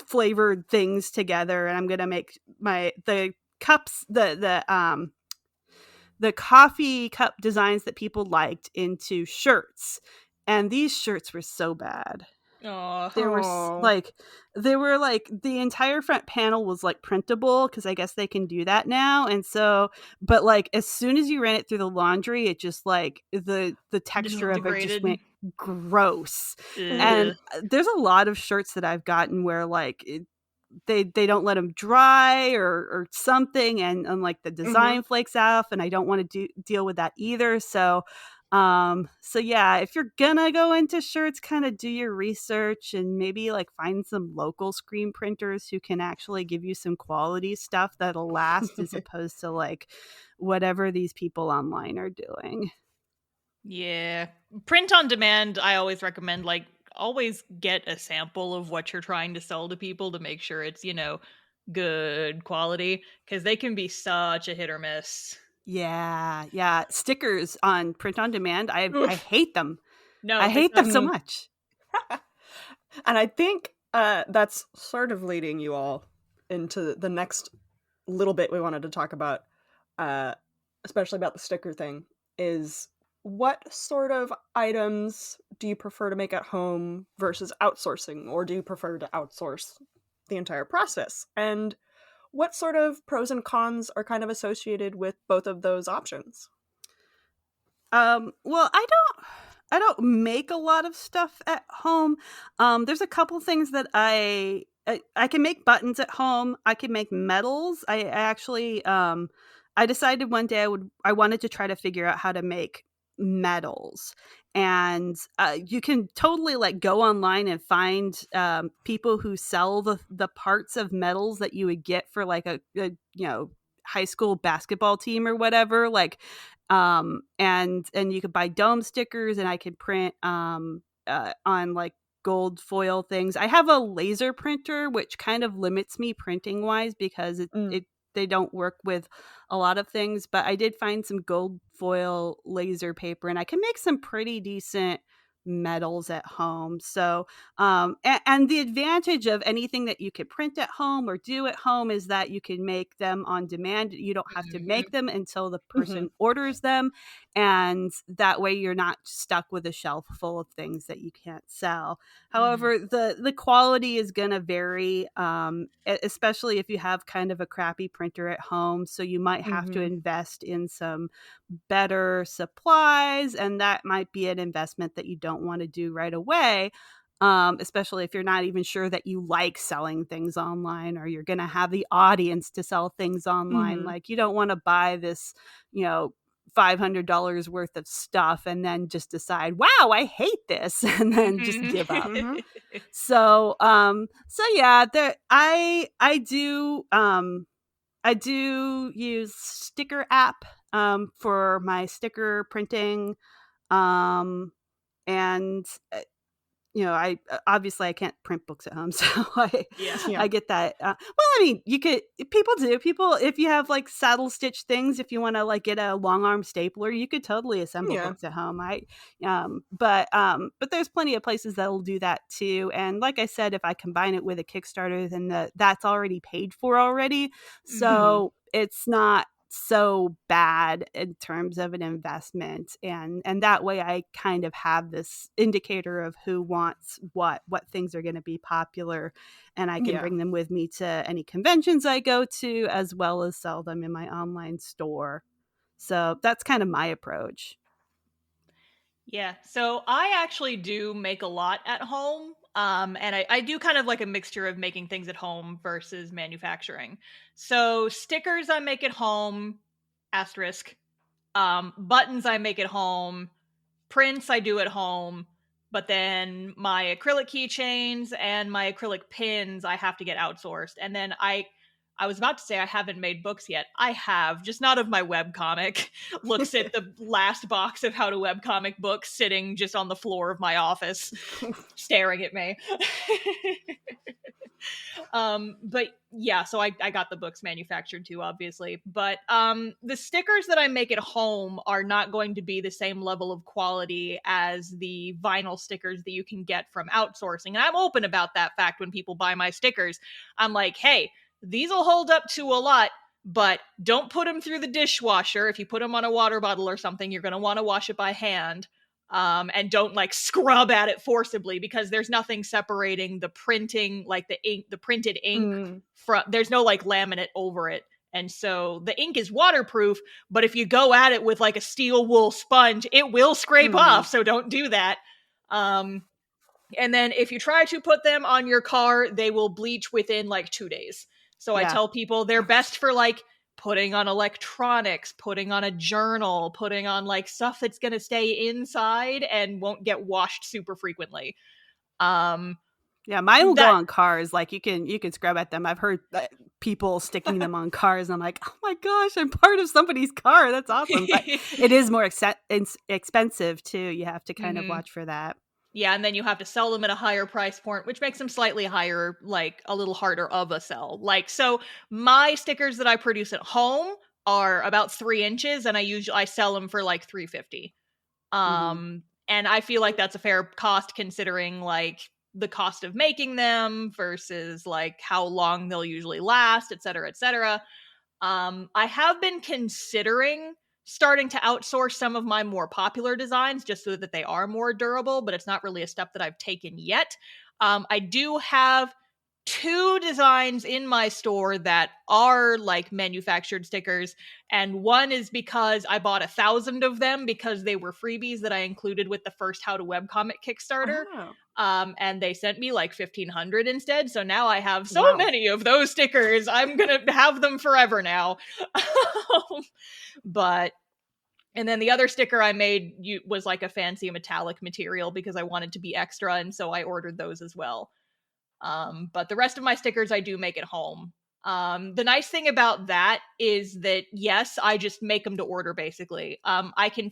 S1: flavored things together, and I'm going to make the cups the coffee cup designs that people liked into shirts. And these shirts were so bad.
S5: Aw.
S1: There were
S4: Oh.
S1: they were like the entire front panel was like printable because I guess they can do that now. And so, but like as soon as you ran it through the laundry, it just like the texture of it just
S5: Disintegrated.
S1: went gross.
S4: Mhm.
S1: And
S5: Ugh.
S1: there's a lot of shirts that I've gotten where like they don't let them dry or something, and like the
S4: Mhm.
S1: design flakes off, and I don't want to deal with that either. So so yeah, if you're gonna go into shirts, kind of do your research and maybe like find some local screen printers who can actually give you some quality stuff that'll last as opposed to like whatever these people online are doing.
S5: Yeah. Print on demand, I always recommend, like, always get a sample of what you're trying to sell to people to make sure it's, good quality, because they can be such a hit or miss.
S1: Yeah. Stickers on print on demand. I hate them.
S5: No,
S1: I
S5: this
S1: hate them so
S4: Mhm.
S1: much.
S4: And I think that's sort of leading you all into the next little bit we wanted to talk about, uh, especially about the sticker thing, is what sort of items do you prefer to make at home versus outsourcing, or do you prefer to outsource the entire process? And what sort of pros and cons are kind of associated with both of those options?
S1: Well, I don't make a lot of stuff at home. There's a couple things that I can make buttons at home. I can make medals. I actually I decided one day I wanted to try to figure out how to make medals. And you can totally like go online and find people who sell the parts of medals that you would get for like a high school basketball team or whatever. Like and you could buy dome stickers, and I could print on like gold foil things. I have a laser printer, which kind of limits me printing wise because
S4: Mm.
S1: it they don't work with a lot of things, but I did find some gold foil laser paper, and I can make some pretty decent medals at home. So and the advantage of anything that you could print at home or do at home is that you can make them on demand. You don't have to
S5: Mhm.
S1: make them until the
S4: Mhm.
S1: person orders them, and that way you're not stuck with a shelf full of things that you can't sell.
S5: Mhm.
S1: However, the quality is going to vary, especially if you have kind of a crappy printer at home. So you might have to
S4: Mhm.
S1: invest in some better supplies, and that might be an investment that you don't want to do right away. Especially if you're not even sure that you like selling things online, or you're going to have the audience to sell things online.
S4: Mhm.
S1: Like, you don't want to buy this, you know, $500 worth of stuff and then just decide, wow, I hate this, and then just
S5: Mhm.
S1: give up.
S4: Mhm.
S1: So yeah, there I do use Sticker app for my sticker printing. Um and I obviously I can't print books at home, so
S5: Yeah.
S4: Yeah.
S1: I get that. Well, I mean, you could people do people if you have like saddle stitch things, if you want to like get a long arm stapler, you could totally assemble
S4: Yeah.
S1: books at home. But there's plenty of places that will do that too. And like I said, if I combine it with a Kickstarter, then that's already paid for already,
S5: Mhm.
S4: Mhm.
S1: so it's not so bad in terms of an investment, and that way I kind of have this indicator of who wants what things are going to be popular, and I can
S4: Yeah.
S1: bring them with me to any conventions I go to, as well as sell them in my online store. So that's kind of my approach.
S5: Yeah. So I actually do make a lot at home. And I do kind of like a mixture of making things at home versus manufacturing. So stickers I make at home, asterisk. Buttons I make at home, prints I do at home, but then my acrylic keychains and my acrylic pins I have to get outsourced. And then I was about to say I haven't made books yet. I have, just not of my webcomic. Looks at the last box of how to webcomic books sitting just on the floor of my office, staring at me. But yeah, so I got the books manufactured too, obviously. But the stickers that I make at home are not going to be the same level of quality as the vinyl stickers that you can get from outsourcing. And I'm open about that fact when people buy my stickers. I'm like, hey, these will hold up to a lot, but don't put them through the dishwasher. If you put them on a water bottle or something, you're going to want to wash it by hand. And don't like scrub at it forcibly, because there's nothing separating the printing, like the ink, the printed ink
S4: Mm.
S5: from, there's no like laminate over it. And so the ink is waterproof, but if you go at it with like a steel wool sponge, it will scrape
S1: Mhm.
S5: off. So don't do that. Um, and then if you try to put them on your car, they will bleach within like 2 days. So I
S1: Yeah.
S5: tell people they're best for like putting on electronics, putting on a journal, putting on like stuff that's going to stay inside and won't get washed super frequently. Um
S1: Yeah, mine will go
S5: that
S1: on cars. Like, you can scrub at them. I've heard people sticking them on cars, and I'm like, oh my gosh, I'm part of somebody's car. That's awesome. But it is more expensive too. You have to kind of
S5: Mhm.
S1: watch for that.
S5: Yeah, and then you have to sell them at a higher price point, which makes them slightly higher, like a little harder of a sell. Like, so my stickers that I produce at home are about 3 inches, and I sell them for like $3.50. And I feel like that's a fair cost considering like the cost of making them versus like how long they'll usually last, et cetera, et cetera. I have been considering starting to outsource some of my more popular designs just so that they are more durable, but it's not really a step that I've taken yet. I do have 2 designs in my store that are like manufactured stickers, and one is because I bought 1,000 of them because they were freebies that I included with the first How to Webcomic Kickstarter.
S4: Oh,
S5: And they sent me like 1,500 instead. So now I have so
S4: wow.
S5: many of those stickers. I'm going to have them forever now. But, and then the other sticker I made was like a fancy metallic material because I wanted to be extra. And so I ordered those as well. But the rest of my stickers I do make at home. The nice thing about that is that, yes, I just make them to order basically. I can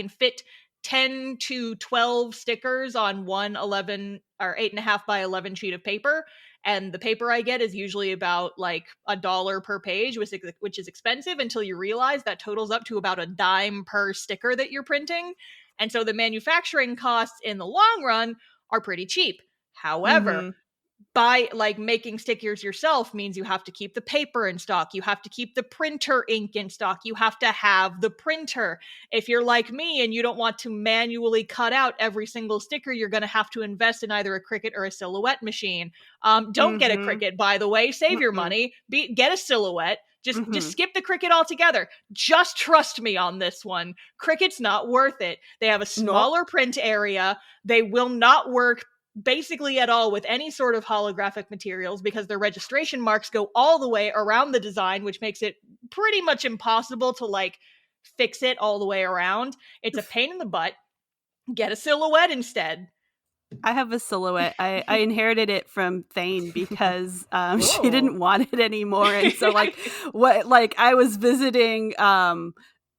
S5: fit 10 to 12 stickers on one 11 or 8.5 by 11 sheet of paper. And the paper I get is usually about like $1 per page, which is expensive until you realize that totals up to about $0.10 per sticker that you're printing. And so the manufacturing costs in the long run are pretty cheap. However,
S4: Mm-hmm.
S5: by like making stickers yourself means you have to keep the paper in stock. You have to keep the printer ink in stock. You have to have the printer. If you're like me and you don't want to manually cut out every single sticker, you're going to have to invest in either a Cricut or a Silhouette machine. Don't get a
S4: Mm-hmm.
S5: Cricut, by the way. Save your
S4: Mm-mm.
S5: money. Get a Silhouette. Just
S4: Mhm.
S5: skip the Cricut altogether. Just trust me on this one. Cricut's not worth it. They have a smaller print area. They will not work basically at all with any sort of holographic materials because their registration marks go all the way around the design, which makes it pretty much impossible to like fix it all the way around. It's a pain in the butt. Get a Silhouette instead.
S1: I have a Silhouette. I inherited it from Thane because she
S4: Whoa.
S1: didn't want it anymore. And so I was visiting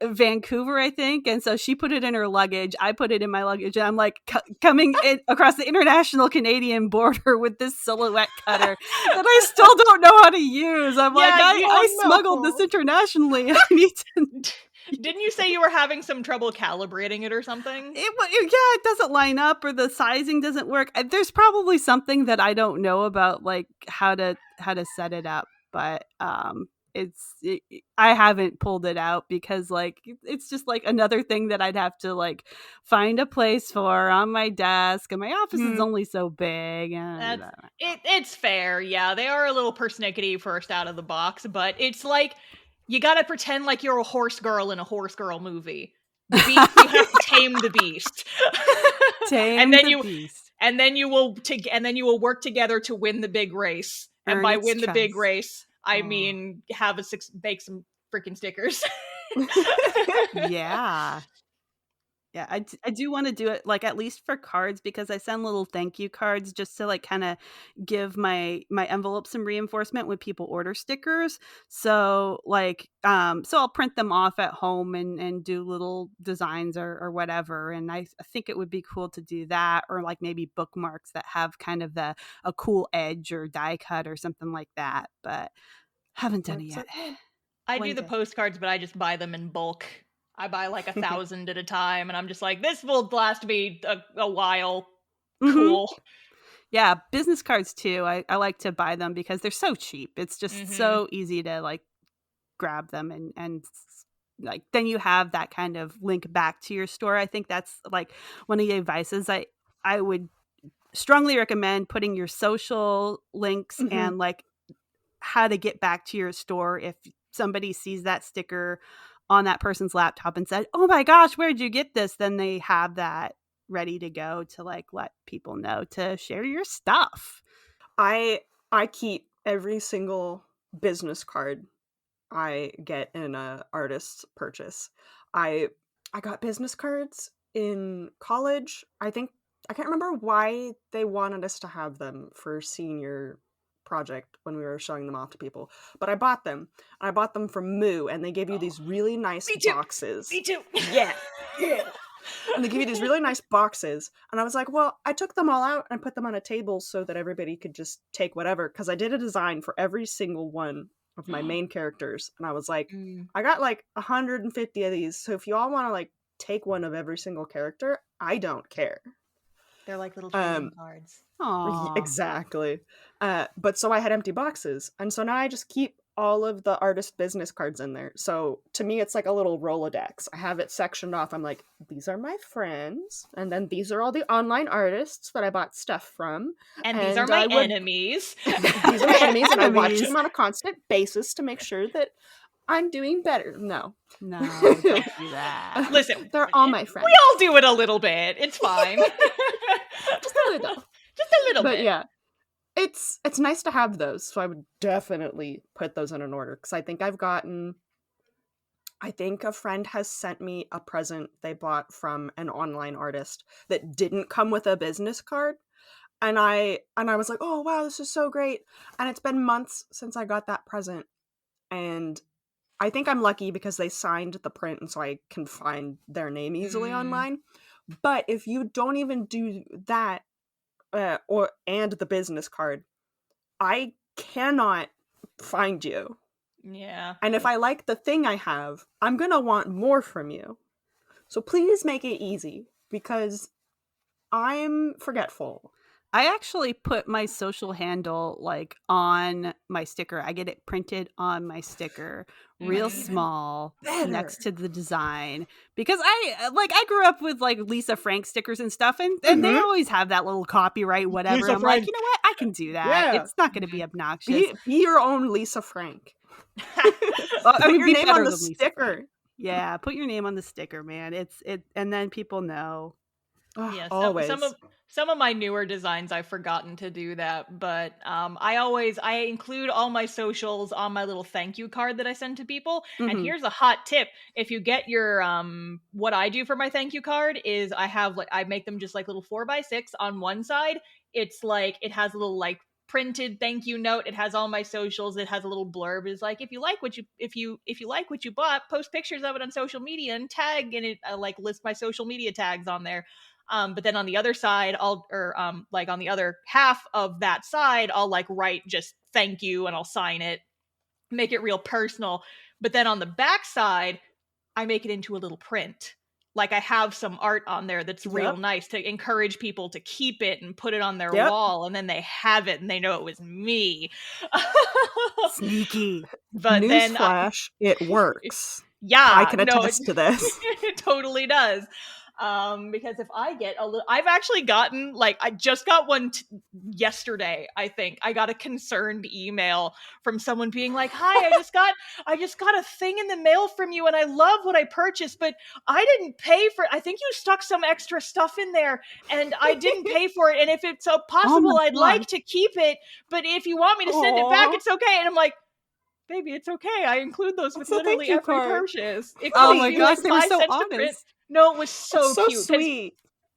S1: Vancouver, I think, and so she put it in her luggage. I put it in my luggage, and I'm like coming across the international Canadian border with this Silhouette cutter that I still don't know how to use. I'm like, I smuggled this internationally. I need to.
S5: Didn't you say you were having some trouble calibrating it or something?
S1: It doesn't line up or the sizing doesn't work. There's probably something that I don't know about, like how to set it up, but I haven't pulled it out because like it's just like another thing that I'd have to like find a place for on my desk, and my office is only so big. And
S5: it's fair, yeah. They are a little persnickety first out of the box, but it's like you gotta pretend like you're a horse girl in a horse girl movie. The beast, you have to tame the beast.
S1: Beast.
S5: And then you will work together to win the big race. And by win the big race, I mean bake some freaking stickers.
S1: Yeah. Yeah, I do want to do it like at least for cards because I send little thank you cards just to like kind of give my envelope some reinforcement when people order stickers. So like so I'll print them off at home and do little designs or whatever. And I think it would be cool to do that, or like maybe bookmarks that have kind of a cool edge or die cut or something like that. But haven't done it yet.
S5: I do the postcards, but I just buy them in bulk. I buy like 1,000 at a time, and I'm just like, this will last me a while. Cool.
S1: Yeah, business cards too. I like to buy them because they're so cheap. It's just so easy to like grab them and like then you have that kind of link back to your store. I think that's like one of the advices I would strongly recommend, putting your social links and like how to get back to your store if somebody sees that sticker on that person's laptop and said, "Oh my gosh, where'd you get this?" Then they have that ready to go to like let people know to share your stuff.
S4: I keep every single business card I get in a artist's purchase. I got business cards in college. I can't remember why they wanted us to have them for senior project when we were showing them off to people, but I bought them. I bought them from Moo, and they gave you these really nice boxes.
S5: Me too.
S4: Yeah. And they give you these really nice boxes, and I was like, well, I took them all out and I put them on a table so that everybody could just take whatever, because I did a design for every single one of my main characters, and I was like,
S5: Mm.
S4: I got like 150 of these, so if you all want to like take one of every single character, I don't care.
S5: They're like little trading
S4: Um,
S5: cards.
S1: Aw.
S4: exactly. But so I had empty boxes, and so now I just keep all of the artist business cards in there. So to me, it's like a little Rolodex. I have it sectioned off. I'm like, these are my friends, and then these are all the online artists that I bought stuff from,
S5: And these are
S4: and
S5: my
S4: I would
S5: enemies.
S4: these are my enemies, and I watch
S1: Enemies.
S4: them on a constant basis to make sure that I'm doing better. No,
S1: No, don't do that.
S5: Listen,
S4: they're all my friends.
S5: we all do it a little bit. It's fine.
S4: Just a little.
S5: Just a little
S4: But
S5: bit.
S4: yeah, it's nice to have those. So I would definitely put those in an order, because I think a friend has sent me a present they bought from an online artist that didn't come with a business card. And I was like, oh wow, this is so great. And it's been months since I got that present. And I think I'm lucky because they signed the print, and so I can find their name easily online. But if you don't even do that, and the business card, I cannot find you.
S5: Yeah.
S4: And if I like the thing I have, I'm gonna want more from you. So please make it easy, because I'm forgetful.
S1: I actually put my social handle like on my sticker. I get it printed on my sticker, real
S5: Mhm.
S1: small,
S4: Better.
S1: next to the design, because I grew up with like Lisa Frank stickers and stuff, and they
S4: Mhm.
S1: always have that little copyright whatever.
S4: Lisa
S1: I'm like,
S4: Frank.
S1: you know what? I can do that.
S4: Yeah.
S1: It's not going to be obnoxious.
S4: Be your own Lisa Frank.
S1: I
S4: Put
S1: would
S4: your
S1: be
S4: name
S1: better
S4: on the
S1: than Lisa
S4: sticker.
S1: Frank. Yeah, put your name on the sticker, man. And then people know.
S4: Oh,
S5: Yeah,
S4: always.
S5: some of my newer designs I've forgotten to do that, but I include all my socials on my little thank you card that I send to people. And
S4: Mhm.
S5: here's a hot tip: if you get your what I do for my thank you card is I make them just like little 4x6 on one side. It's like it has a little like printed thank you note. It has all my socials. It has a little blurb. It's like if you like what you like what you bought, post pictures of it on social media and tag, and it like list my social media tags on there. But then on the other side, like on the other half of that side, I'll like write just thank you and I'll sign it, make it real personal. But then on the back side, I make it into a little print. Like I have some art on there that's real
S4: Yep.
S5: nice to encourage people to keep it and put it on their
S4: Yep.
S5: wall, and then they have it and they know it was me.
S1: Sneaky.
S5: But then
S4: Newsflash, it works.
S5: yeah,
S4: I can
S5: no,
S4: attest to this.
S5: it totally does. Because if I get a little, I've actually gotten like I just got one yesterday. I think I got a concerned email from someone being like, "Hi, I just got a thing in the mail from you, and I love what I purchased, but I didn't pay for it. I think you stuck some extra stuff in there, and I didn't pay for it. And if it's possible,
S1: my
S5: I'd
S1: God.
S5: like to keep it. But if you want me to send it back,
S4: Aw.
S5: it's okay." And I'm like, baby, it's okay. I include those with
S4: It's a thank
S5: literally
S4: you
S5: every
S4: card.
S5: purchase. It
S1: Oh
S5: costs
S1: my
S5: me like
S1: gosh, they were
S5: 5
S1: so
S5: cents to print.
S1: honest.
S5: No, it was so
S4: So
S5: cute. 'Cause
S4: sweet.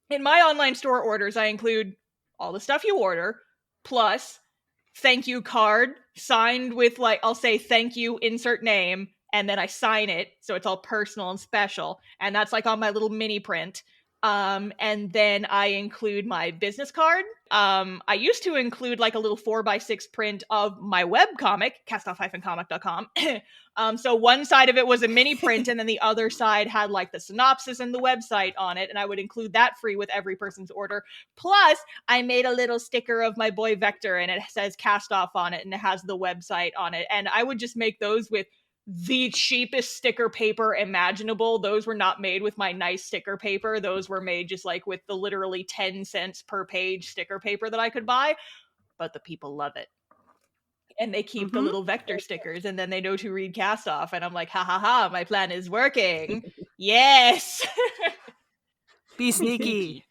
S5: in my online store orders, I include all the stuff you order, plus thank you card signed with like I'll say thank you, insert name, and then I sign it so it's all personal and special. And that's like on my little mini print. And then I include my business card. I used to include like a little 4x6 print of my webcomic, castoff-comic.com. So one side of it was a mini print, and then the other side had like the synopsis and the website on it, and I would include that free with every person's order. Plus, I made a little sticker of my boy Vector, and it says Castoff on it, and it has the website on it. And I would just make those with the cheapest sticker paper imaginable. Those were not made with my nice sticker paper. Those were made just like with the literally 10 cents per page sticker paper that I could buy. But the people love it. And they keep the
S1: Mhm.
S5: little Vector stickers, and then they know to read Castoff. And I'm like, ha ha ha, my plan is working. Yes.
S1: Be sneaky.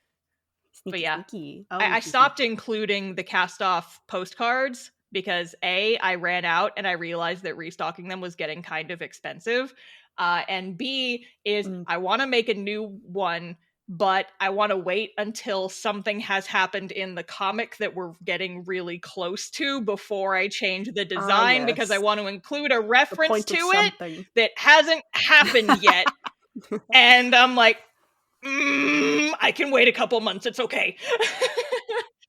S5: But yeah,
S4: Sneaky.
S1: Always
S5: I
S1: be
S5: stopped including the Castoff postcards because A, I ran out and I realized that restocking them was getting kind of expensive. And B is I want to make a new one, but I want to wait until something has happened in the comic that we're getting really close to before I change the design, because I
S4: yes.
S5: want to include a
S4: The
S5: reference
S4: point
S5: to
S4: of
S5: it
S4: something.
S5: that hasn't happened yet. And I'm like, I can wait a couple months. It's okay.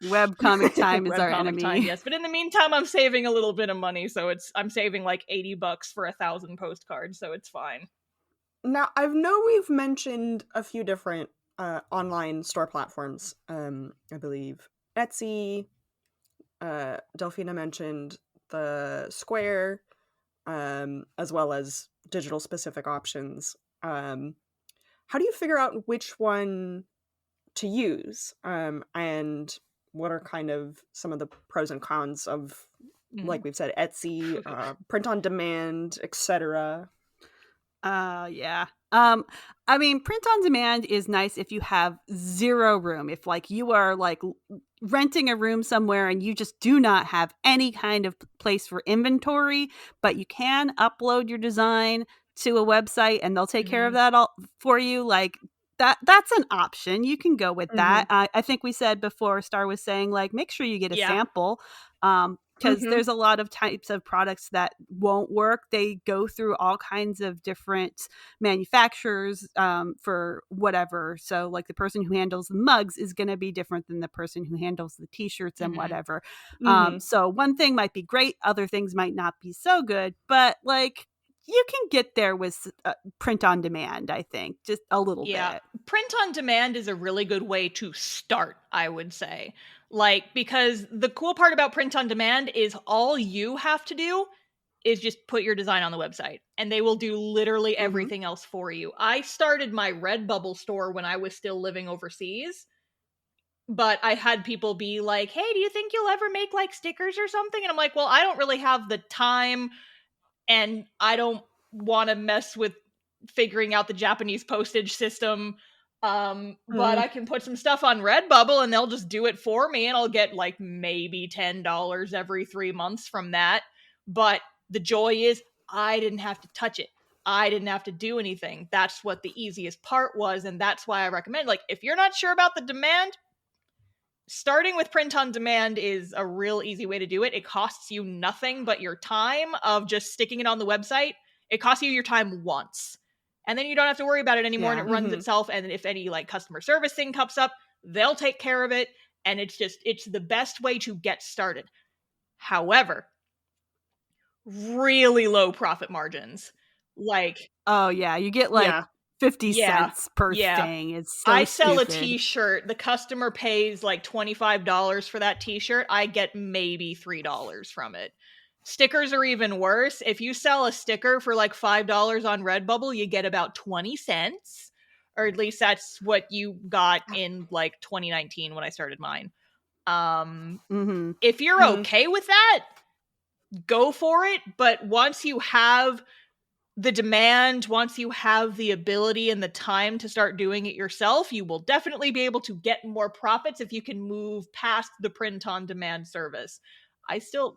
S1: Webcomic time is our
S5: Webcomic time,
S1: enemy.
S5: yes. But in the meantime, I'm saving a little bit of money, so I'm saving like $80 for 1,000 postcards, so it's fine.
S4: Now, I know we've mentioned a few different online store platforms. I believe Etsy. Delphina mentioned the Square, as well as digital specific options. How do you figure out which one to use? And what are kind of some of the pros and cons of, like we've said, Etsy, print on demand, etc.?
S1: Yeah. I mean, print on demand is nice if you have zero room. If like you are like renting a room somewhere and you just do not have any kind of place for inventory, but you can upload your design to a website and they'll take care of that all for you. Like that's an option. You can go with that. I think we said before, Star was saying like make sure you get a sample. Because there's a lot of types of products that won't work. They go through all kinds of different manufacturers for whatever. So like the person who handles the mugs is going to be different than the person who handles the t-shirts and whatever. So one thing might be great. Other things might not be so good. But like you can get there with print on demand, I think, just a little bit.
S5: Print on demand is a really good way to start, I would say. Like, because the cool part about print on demand is all you have to do is just put your design on the website and they will do literally everything else for you. I started my Redbubble store when I was still living overseas, but I had people be like, hey, do you think you'll ever make like stickers or something? And I'm like, well, I don't really have the time and I don't want to mess with figuring out the Japanese postage system. But I can put some stuff on Redbubble and they'll just do it for me and I'll get like maybe $10 every 3 months from that. But the joy is I didn't have to touch it. I didn't have to do anything. That's what the easiest part was. And that's why I recommend, like, if you're not sure about the demand, starting with print on demand is a real easy way to do it. It costs you nothing but your time of just sticking it on the website. It costs you your time once. And then you don't have to worry about it anymore and it runs itself. And if any like customer service thing comes up, they'll take care of it. And it's the best way to get started. However, really low profit margins. Like,
S1: oh yeah, you get like 50 cents per thing. It's so
S5: I sell
S1: stupid.
S5: a t-shirt. The customer pays like $25 for that t-shirt. I get maybe $3 from it. Stickers are even worse. If you sell a sticker for like $5 on Redbubble, you get about 20 cents. Or at least that's what you got in like 2019 when I started mine. If you're okay with that, go for it. But once you have the demand, once you have the ability and the time to start doing it yourself, you will definitely be able to get more profits if you can move past the print on demand service.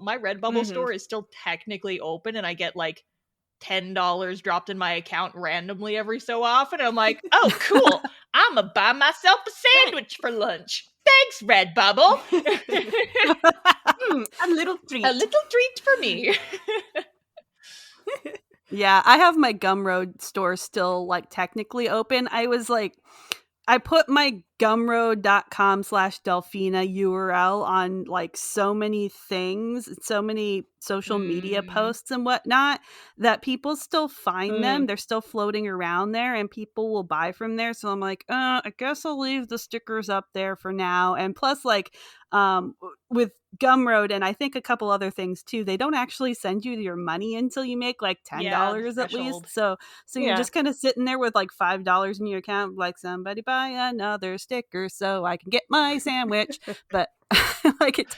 S5: My Redbubble store is still technically open and I get like $10 dropped in my account randomly every so often. I'm like, oh, cool. I'm going to buy myself a sandwich for lunch. Thanks, Redbubble.
S4: A little treat.
S5: A little treat for me.
S1: Yeah, I have my Gumroad store still like technically open. I put my gumroad.com/Delphina URL on like so many things, so many social media posts and whatnot that people still find them. They're still floating around there and people will buy from there. So I'm like, I guess I'll leave the stickers up there for now. And plus like with Gumroad and I think a couple other things too, they don't actually send you your money until you make like $10 at least. So you're just kind of sitting there with like $5 in your account, like somebody buy another sticker so I can get my sandwich. But like it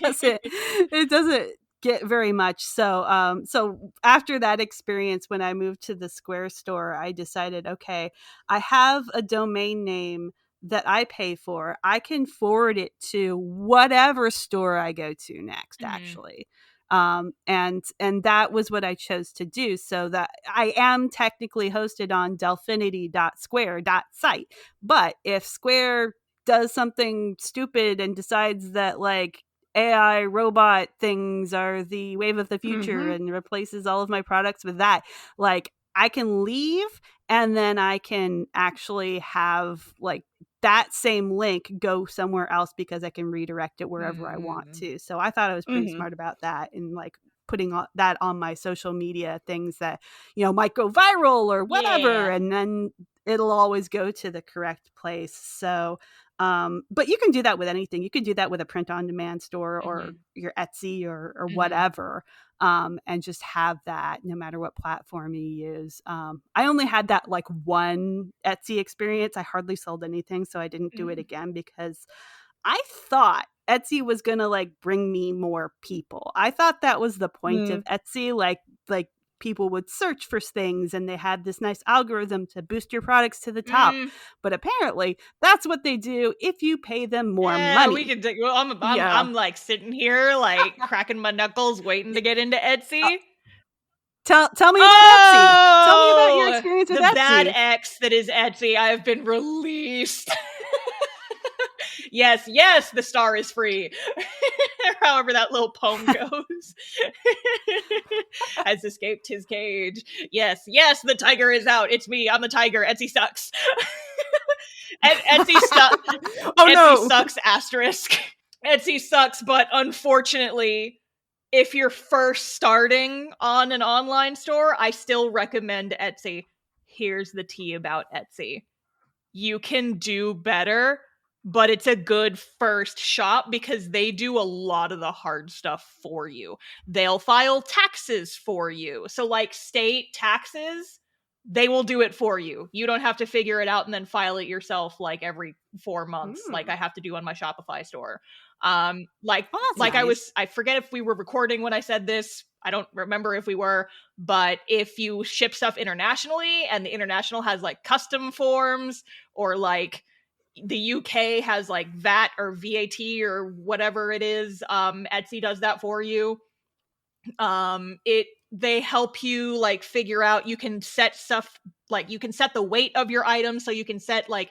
S1: doesn't get very much. So so after that experience, when I moved to the Square store, I decided, okay, I have a domain name that I pay for. I can forward it to whatever store I go to next, actually. And that was what I chose to do, so that I am technically hosted on delfinity.square.site. But if Square does something stupid and decides that like AI robot things are the wave of the future and replaces all of my products with that, like I can leave and then I can actually have like that same link go somewhere else because I can redirect it wherever I want to. So I thought I was pretty smart about that, and like putting that on my social media things that, you know, might go viral or whatever, and then it'll always go to the correct place. So but you can do that with anything. You can do that with a print on demand store or your Etsy or whatever. And just have that no matter what platform you use. I only had that like one Etsy experience. I hardly sold anything, so I didn't do it again because I thought Etsy was going to like bring me more people. I thought that was the point of Etsy, like people would search for things and they had this nice algorithm to boost your products to the top. But apparently that's what they do if you pay them more money.
S5: We could well, I'm like sitting here like cracking my knuckles waiting to get into Etsy.
S1: Tell me about Etsy. Tell me about your experience with Etsy.
S5: The bad X that is Etsy. I have been released. Yes, the star is free. However that little poem goes. Has escaped his cage. Yes, the tiger is out. It's me. I'm the tiger. Etsy sucks. Etsy sucks. Etsy sucks, asterisk. Etsy sucks, but unfortunately, if you're first starting on an online store, I still recommend Etsy. Here's the tea about Etsy. You can do better, but it's a good first shop because they do a lot of the hard stuff for you. They'll file taxes for you. So like state taxes, they will do it for you. You don't have to figure it out and then file it yourself like every 4 months, like I have to do on my Shopify store. Nice. I forget if we were recording when I said this. I don't remember if we were, but if you ship stuff internationally and the international has like custom forms or like the UK has like VAT or VAT or whatever it is, Etsy does that for you. They help you like figure out, you can set stuff, like you can set the weight of your item. So you can set like,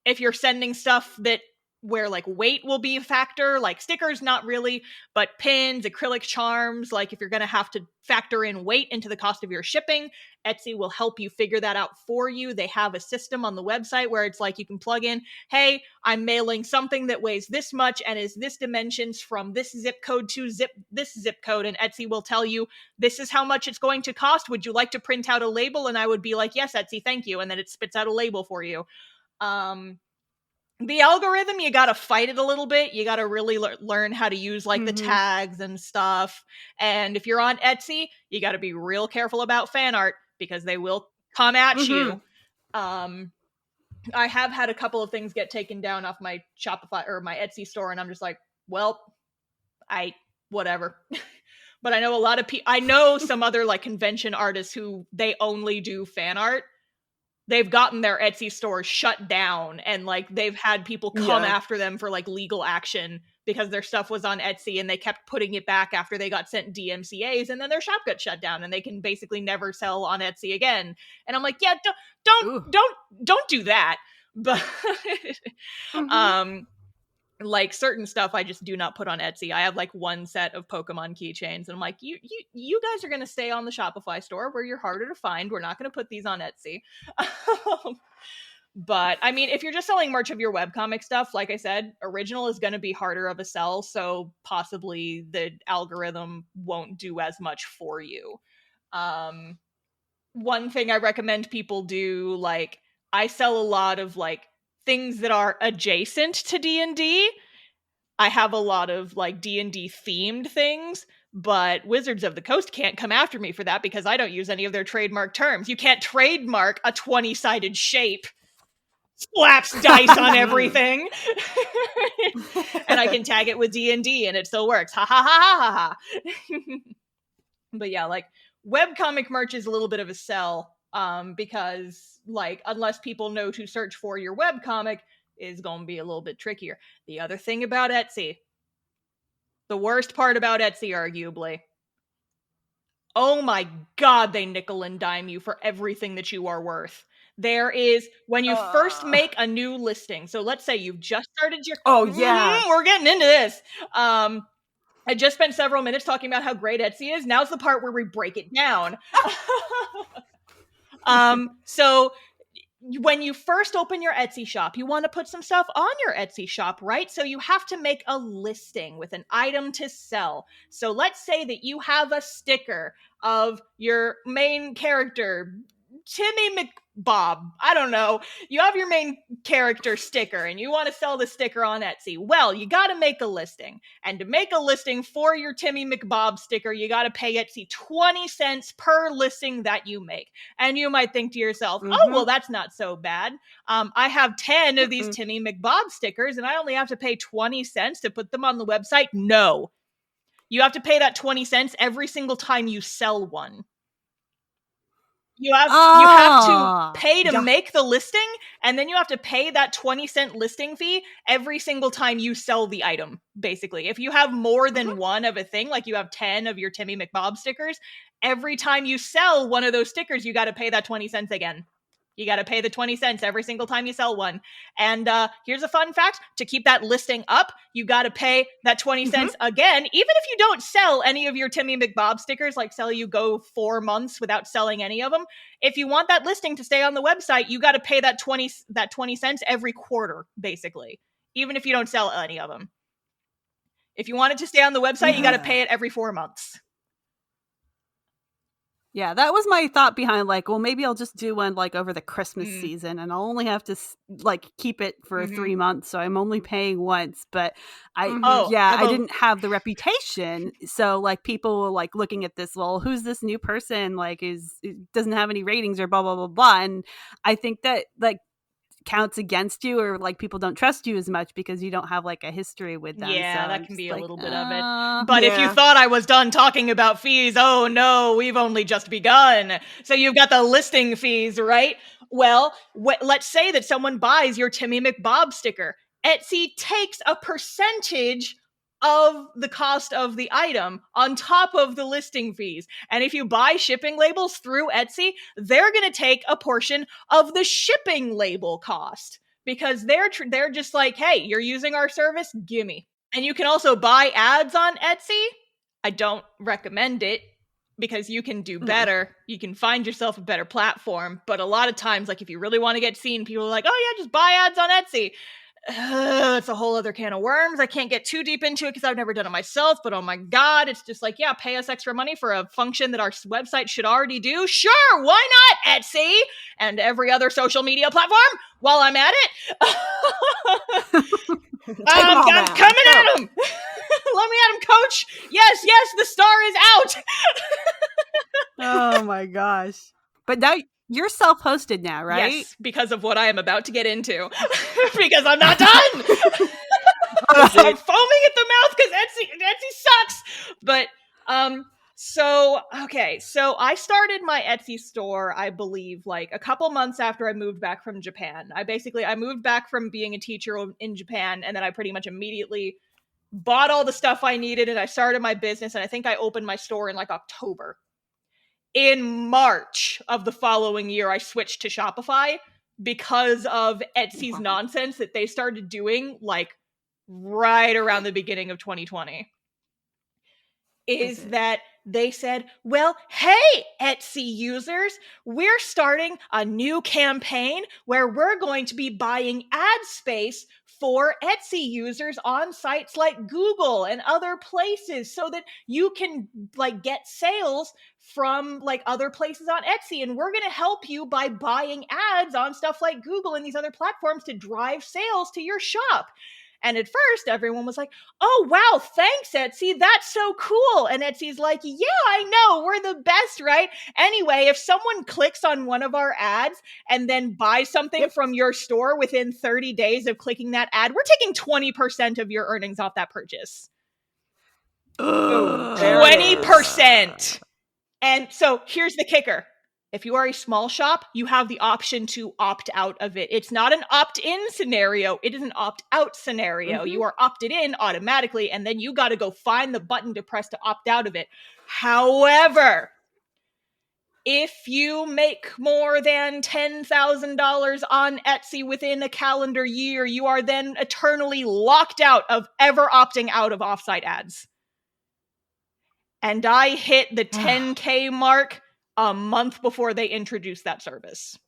S5: if you're sending stuff that where like weight will be a factor, like stickers, not really, but pins, acrylic charms, like if you're going to have to factor in weight into the cost of your shipping, Etsy will help you figure that out for you. They have a system on the website where it's like you can plug in, hey, I'm mailing something that weighs this much and is this dimensions from this zip code to this zip code, and Etsy will tell you this is how much it's going to cost. Would you like to print out a label? And I would be like, yes, Etsy, thank you. And then it spits out a label for you. The algorithm, you gotta fight it a little bit. You gotta really learn how to use like the tags and stuff. And if you're on Etsy, you gotta be real careful about fan art because they will come at you. I have had a couple of things get taken down off my Shopify or my Etsy store, and I'm just like, well, whatever. But I know a lot of people, I know some other like convention artists who they only do fan art. They've gotten their Etsy store shut down, and like they've had people come after them for like legal action because their stuff was on Etsy and they kept putting it back after they got sent DMCAs, and then their shop got shut down and they can basically never sell on Etsy again. And I'm like, yeah, don't do that. But like certain stuff I just do not put on Etsy. I have like one set of Pokemon keychains and I'm like, you guys are going to stay on the Shopify store where you're harder to find. We're not going to put these on Etsy. But I mean, if you're just selling merch of your webcomic stuff, like I said, original is going to be harder of a sell. So possibly the algorithm won't do as much for you. One thing I recommend people do, like I sell a lot of like things that are adjacent to D&D. I have a lot of like D&D themed things, but Wizards of the Coast can't come after me for that because I don't use any of their trademark terms. You can't trademark a 20-sided shape. Slaps dice on everything. And I can tag it with D&D and it still works. Ha ha ha ha ha. But yeah, like webcomic merch is a little bit of a sell. Because like unless people know to search for your webcomic is going to be a little bit trickier. The other thing about Etsy, the worst part about Etsy arguably, oh my god, they nickel and dime you for everything that you are worth. There is, when you first make a new listing, so let's say you've just started your we're getting into this. I just spent several minutes talking about how great Etsy is. Now's the part where we break it down. So when you first open your Etsy shop, you want to put some stuff on your Etsy shop, right? So you have to make a listing with an item to sell. So let's say that you have a sticker of your main character, Timmy McBob. I don't know. You have your main character sticker and you want to sell the sticker on Etsy. Well, you got to make a listing. And to make a listing for your Timmy McBob sticker, you got to pay Etsy 20 cents per listing that you make. And you might think to yourself, oh, well, that's not so bad. I have 10 of these Timmy McBob stickers and I only have to pay 20 cents to put them on the website. No. You have to pay that 20 cents every single time you sell one. You have to pay to make the listing, and then you have to pay that 20-cent listing fee every single time you sell the item, basically. If you have more than one of a thing, like you have 10 of your Timmy McBob stickers, every time you sell one of those stickers, you got to pay that 20 cents again. You got to pay the 20 cents every single time you sell one. And here's a fun fact. To keep that listing up, you got to pay that 20 cents again, even if you don't sell any of your Timmy McBob stickers, like say you go 4 months without selling any of them. If you want that listing to stay on the website, you got to pay that 20 cents every quarter, basically, even if you don't sell any of them. If you want it to stay on the website, you got to pay it every 4 months.
S1: Yeah, that was my thought behind, like, well, maybe I'll just do one like over the Christmas season and I'll only have to like keep it for 3 months. So I'm only paying once, but I didn't have the reputation. So like people were like looking at this, well, who's this new person? Like doesn't have any ratings or blah, blah, blah, blah. And I think that like counts against you, or like people don't trust you as much because you don't have like a history with them.
S5: Yeah,
S1: so
S5: that can be a
S1: like,
S5: little bit of it. But if you thought I was done talking about fees, oh no, we've only just begun. So you've got the listing fees, right? Well, let's say that someone buys your Timmy McBob sticker. Etsy takes a percentage of the cost of the item on top of the listing fees. And if you buy shipping labels through Etsy, they're going to take a portion of the shipping label cost because they're just like, hey, you're using our service, gimme. And you can also buy ads on Etsy. I don't recommend it because you can do better. You can find yourself a better platform. But a lot of times, like if you really want to get seen, people are like, oh yeah, just buy ads on Etsy. It's a whole other can of worms. I can't get too deep into it because I've never done it myself, but oh my God, it's just like, yeah, pay us extra money for a function that our website should already do. Sure, why not, Etsy? And every other social media platform while I'm at it. I'm coming at him. Let me at him, coach. Yes, the star is out.
S1: Oh my gosh. But now you're self-hosted now, right?
S5: Yes, because of what I am about to get into. Because I'm not done. I'm foaming at the mouth because Etsy sucks. But so I started my Etsy store, I believe, like a couple months after I moved back from Japan. I moved back from being a teacher in Japan, and then I pretty much immediately bought all the stuff I needed, and I started my business, and I think I opened my store in like October. In March of the following year, I switched to Shopify because of Etsy's nonsense that they started doing like right around the beginning of 2020. Is that they said, well, hey, Etsy users, we're starting a new campaign where we're going to be buying ad space for Etsy users on sites like Google and other places so that you can like get sales from like other places on Etsy. And we're going to help you by buying ads on stuff like Google and these other platforms to drive sales to your shop. And at first, everyone was like, oh, wow, thanks, Etsy. That's so cool. And Etsy's like, yeah, I know. We're the best, right? Anyway, if someone clicks on one of our ads and then buys something from your store within 30 days of clicking that ad, we're taking 20% of your earnings off that purchase. 20%. And so here's the kicker. If you are a small shop, you have the option to opt out of it. It's not an opt-in scenario. It is an opt-out scenario. You are opted in automatically, and then you got to go find the button to press to opt out of it. However, if you make more than $10,000 on Etsy within a calendar year, you are then eternally locked out of ever opting out of offsite ads. And I hit the 10K mark a month before they introduced that service.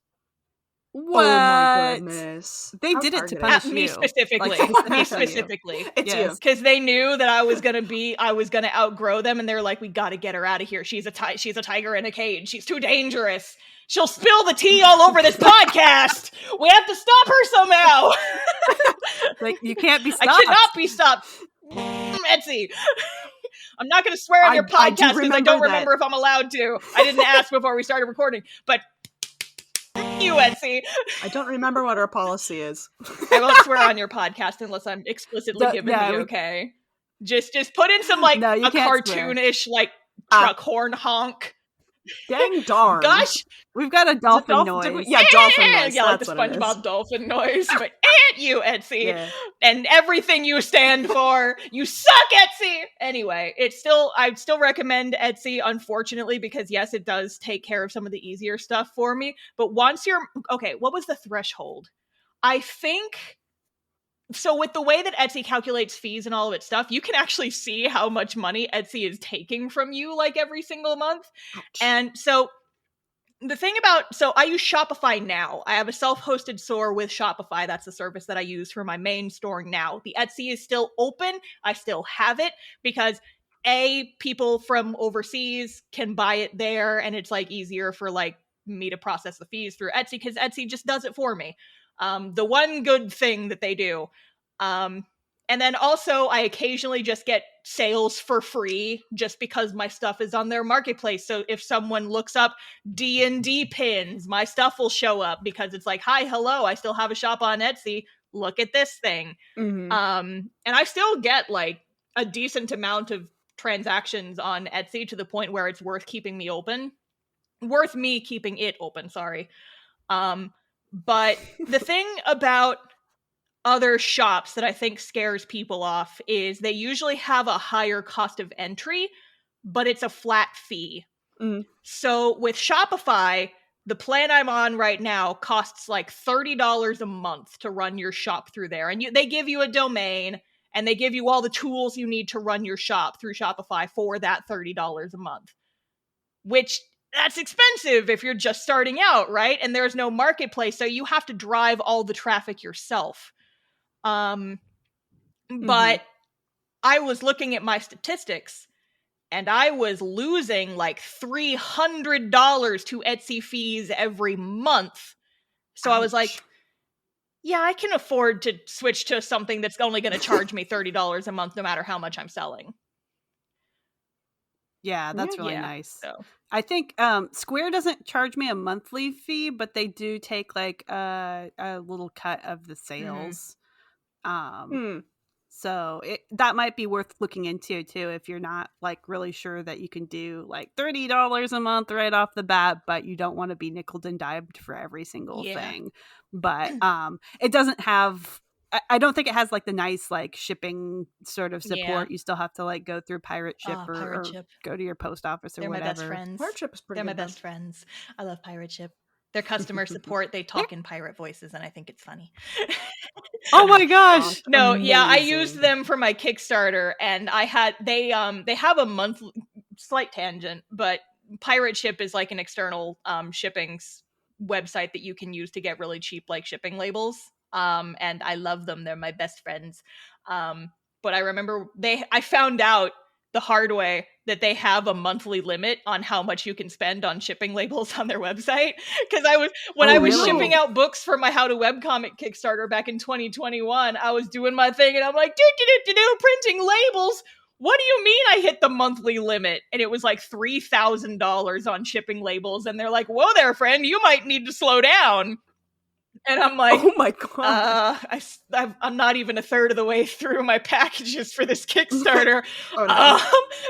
S1: What?
S4: Oh my goodness.
S1: They
S4: How
S1: did it to
S4: targeted.
S1: punish
S5: Me
S1: you.
S5: specifically.
S1: Like,
S5: Me
S1: specifically you.
S5: specifically.
S4: It's
S1: Yes.
S4: you.
S5: Because they knew that I was gonna outgrow them, and they're like, we gotta get her out of here. She's a tiger in a cage. She's too dangerous. She'll spill the tea all over this podcast. We have to stop her somehow.
S1: Like, you can't be
S5: I
S1: stopped.
S5: cannot be stopped. Etsy. I'm not going to swear on your
S4: I do
S5: podcast because I don't
S4: remember
S5: remember if I'm allowed to. I didn't ask before we started recording, but you, Etsy.
S4: I don't remember what our policy is.
S5: I won't swear on your podcast unless I'm explicitly given the okay. Just put in some like
S1: No, you
S5: a
S1: can't swear.
S5: cartoonish like truck horn honk.
S4: Dang darn.
S5: Gosh,
S1: We've got a
S4: Is it
S1: dolphin noise.
S4: Yeah, dolphin noise.
S5: yeah, like the
S4: That's what it is.
S5: SpongeBob dolphin noise. But you, Etsy,
S1: Yeah.
S5: and everything you stand for, you suck, Etsy. Anyway, I'd still recommend Etsy, unfortunately, because yes, it does take care of some of the easier stuff for me. But once you're okay, what was the threshold? I think. So with the way that Etsy calculates fees and all of its stuff, you can actually see how much money Etsy is taking from you like every single month.
S4: Ouch.
S5: And so the thing so I use Shopify now. I have a self-hosted store with Shopify. That's the service that I use for my main store now. The Etsy is still open. I still have it because people from overseas can buy it there, and it's like easier for like me to process the fees through Etsy because Etsy just does it for me. The one good thing that they do. And then also I occasionally just get sales for free just because my stuff is on their marketplace. So if someone looks up D&D pins, my stuff will show up because it's like, hi, hello, I still have a shop on Etsy. Look at this thing.
S4: Mm-hmm.
S5: And I still get like a decent amount of transactions on Etsy to the point where it's worth me keeping it open, sorry. But the thing about other shops that I think scares people off is they usually have a higher cost of entry, but it's a flat fee.
S4: Mm.
S5: So with Shopify, the plan I'm on right now costs like $30 a month to run your shop through there. And they give you a domain, and they give you all the tools you need to run your shop through Shopify for that $30 a month, which that's expensive if you're just starting out, right? And there's no marketplace, so you have to drive all the traffic yourself. But I was looking at my statistics, and I was losing like $300 to Etsy fees every month. So I was like, yeah, I can afford to switch to something that's only going to charge me $30 a month no matter how much I'm selling.
S1: Yeah, that's really nice.
S5: So.
S1: I think Square doesn't charge me a monthly fee, but they do take like a little cut of the sales. So that might be worth looking into too if you're not like really sure that you can do like $30 a month right off the bat, but you don't want to be nickeled and dimed for every single thing. But it doesn't have. I don't think it has like the nice like shipping sort of support. Yeah. You still have to like go through Pirate Ship or go to your post office or whatever.
S5: They're my best friends.
S4: Pirate Ship is pretty good.
S5: They're my best friends. I love Pirate Ship. Their customer support, they talk in pirate voices, and I think it's funny.
S1: Oh my gosh!
S5: No, yeah, I used them for my Kickstarter, and they have a monthly, slight tangent, but Pirate Ship is like an external shipping website that you can use to get really cheap like shipping labels. And I love them. They're my best friends. But I remember I found out the hard way that they have a monthly limit on how much you can spend on shipping labels on their website. Because I was shipping out books for my How to Webcomic Kickstarter back in 2021, I was doing my thing and I'm like, printing labels. What do you mean I hit the monthly limit? And it was like $3,000 on shipping labels. And they're like, whoa there, friend, you might need to slow down. And I'm like,
S4: oh my God.
S5: I'm not even a third of the way through my packages for this Kickstarter.
S4: Oh, no.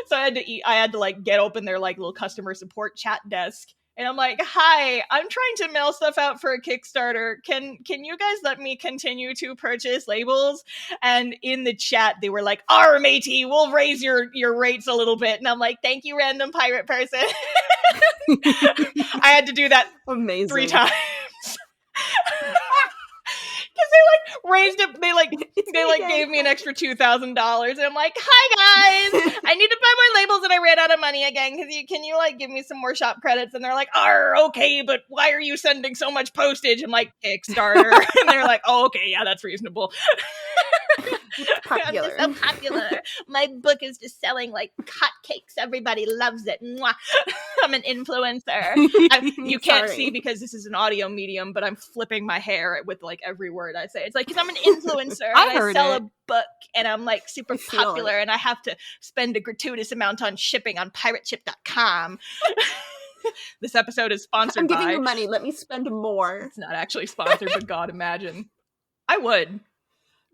S5: So I had to like get open their like little customer support chat desk. And I'm like, hi, I'm trying to mail stuff out for a Kickstarter. Can you guys let me continue to purchase labels? And in the chat, they were like, matey, we'll raise your rates a little bit. And I'm like, thank you, random pirate person. I had to do that 3 times. Because they like raised it. They gave me an extra $2,000, and I'm like, hi guys, I need to buy more labels, and I ran out of money again. Can you like give me some more shop credits? And they're like, okay, but why are you sending so much postage? I'm like, Kickstarter, and they're like, oh, okay, yeah, that's reasonable. I'm just so popular. My book is just selling like hotcakes. Everybody loves it. Mwah. I'm an influencer. You can't see because this is an audio medium, but I'm flipping my hair with like every word I say. It's like, because I'm an influencer and I sell a book and I'm like super popular and I have to spend a gratuitous amount on shipping on pirateship.com. This episode is sponsored by...
S4: I'm giving you money. Let me spend more.
S5: It's not actually sponsored, but God, imagine. I would.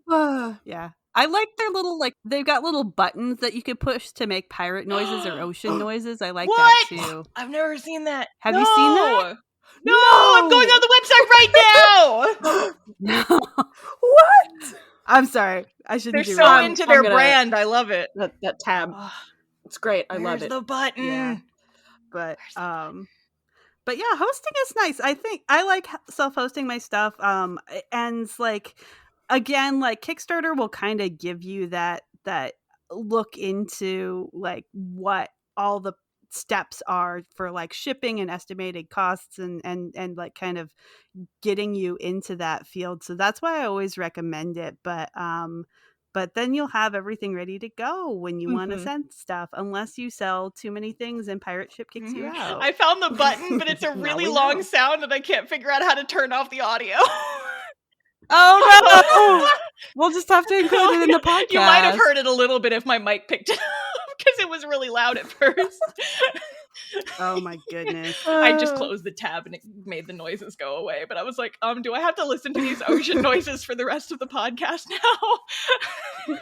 S1: Yeah. I like their little, like, they've got little buttons that you could push to make pirate noises or ocean noises. I like that too.
S5: I've never seen that.
S1: Have you seen that?
S5: No, I'm going on the website right now.
S1: No. What? I'm sorry. I shouldn't
S5: They're
S1: do
S5: so
S1: wrong.
S5: into their brand. I love it.
S4: That tab. It's great. I love it.
S5: The button.
S1: Yeah. But yeah, hosting is nice. I think I like self-hosting my stuff. And like, again, like Kickstarter will kind of give you that look into like what all the steps are for like shipping and estimated costs and like kind of getting you into that field. So that's why I always recommend it. But then you'll have everything ready to go when you want to send stuff, unless you sell too many things and pirate ship kicks you out.
S5: I found the button, but it's a really long sound and I can't figure out how to turn off the audio.
S1: Oh no! We'll just have to include it in the podcast.
S5: You might have heard it a little bit if my mic picked it up because it was really loud at first.
S1: Oh my goodness.
S5: I just closed the tab and it made the noises go away. But I was like, do I have to listen to these ocean noises for the rest of the podcast now?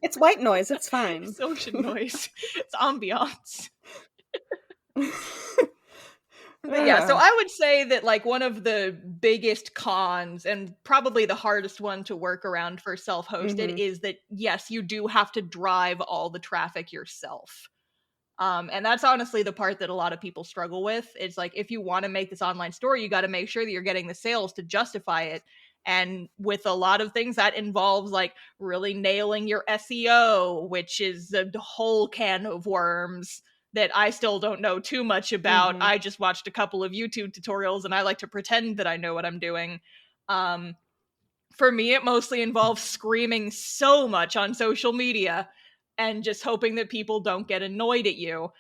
S4: It's white noise. It's fine.
S5: It's ocean noise. It's ambiance. But yeah, so I would say that like one of the biggest cons and probably the hardest one to work around for self-hosted is that, yes, you do have to drive all the traffic yourself. And that's honestly the part that a lot of people struggle with. It's like, if you want to make this online store, you got to make sure that you're getting the sales to justify it. And with a lot of things that involves like really nailing your SEO, which is a whole can of worms that I still don't know too much about. I just watched a couple of YouTube tutorials and I like to pretend that I know what I'm doing. For me, it mostly involves screaming so much on social media and just hoping that people don't get annoyed at you.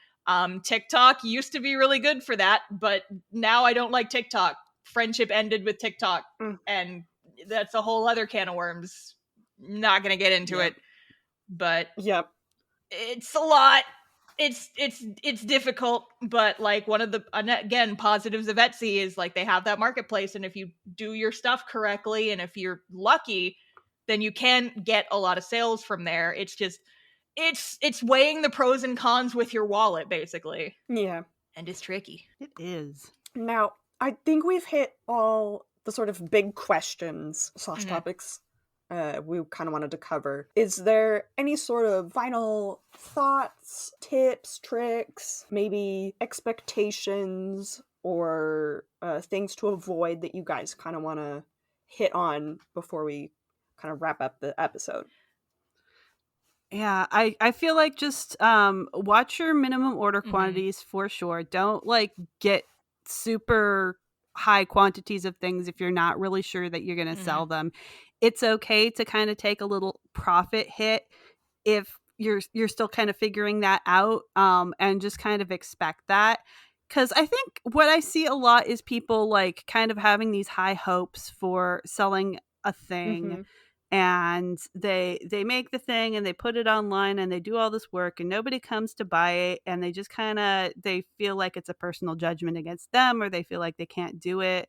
S5: TikTok used to be really good for that, but now I don't like TikTok. Friendship ended with TikTok, and that's a whole other can of worms. Not gonna get into it, but it's a lot. It's difficult, but like one of the, again, positives of Etsy is like they have that marketplace, and if you do your stuff correctly and if you're lucky, then you can get a lot of sales from there. It's just it's weighing the pros and cons with your wallet, basically.
S4: Yeah.
S5: And it's tricky.
S1: It is.
S4: Now, I think we've hit all the sort of big questions / topics we kind of wanted to cover. Is there any sort of final thoughts, tips, tricks, maybe expectations, or things to avoid that you guys kind of want to hit on before we kind of wrap up the episode?
S1: Yeah, I feel like just watch your minimum order quantities for sure. Don't like get super high quantities of things if you're not really sure that you're going to sell them. It's okay to kind of take a little profit hit if you're still kind of figuring that out, and just kind of expect that. Because I think what I see a lot is people like kind of having these high hopes for selling a thing. And they make the thing and they put it online and they do all this work and nobody comes to buy it, and they just kind of, they feel like it's a personal judgment against them, or they feel like they can't do it,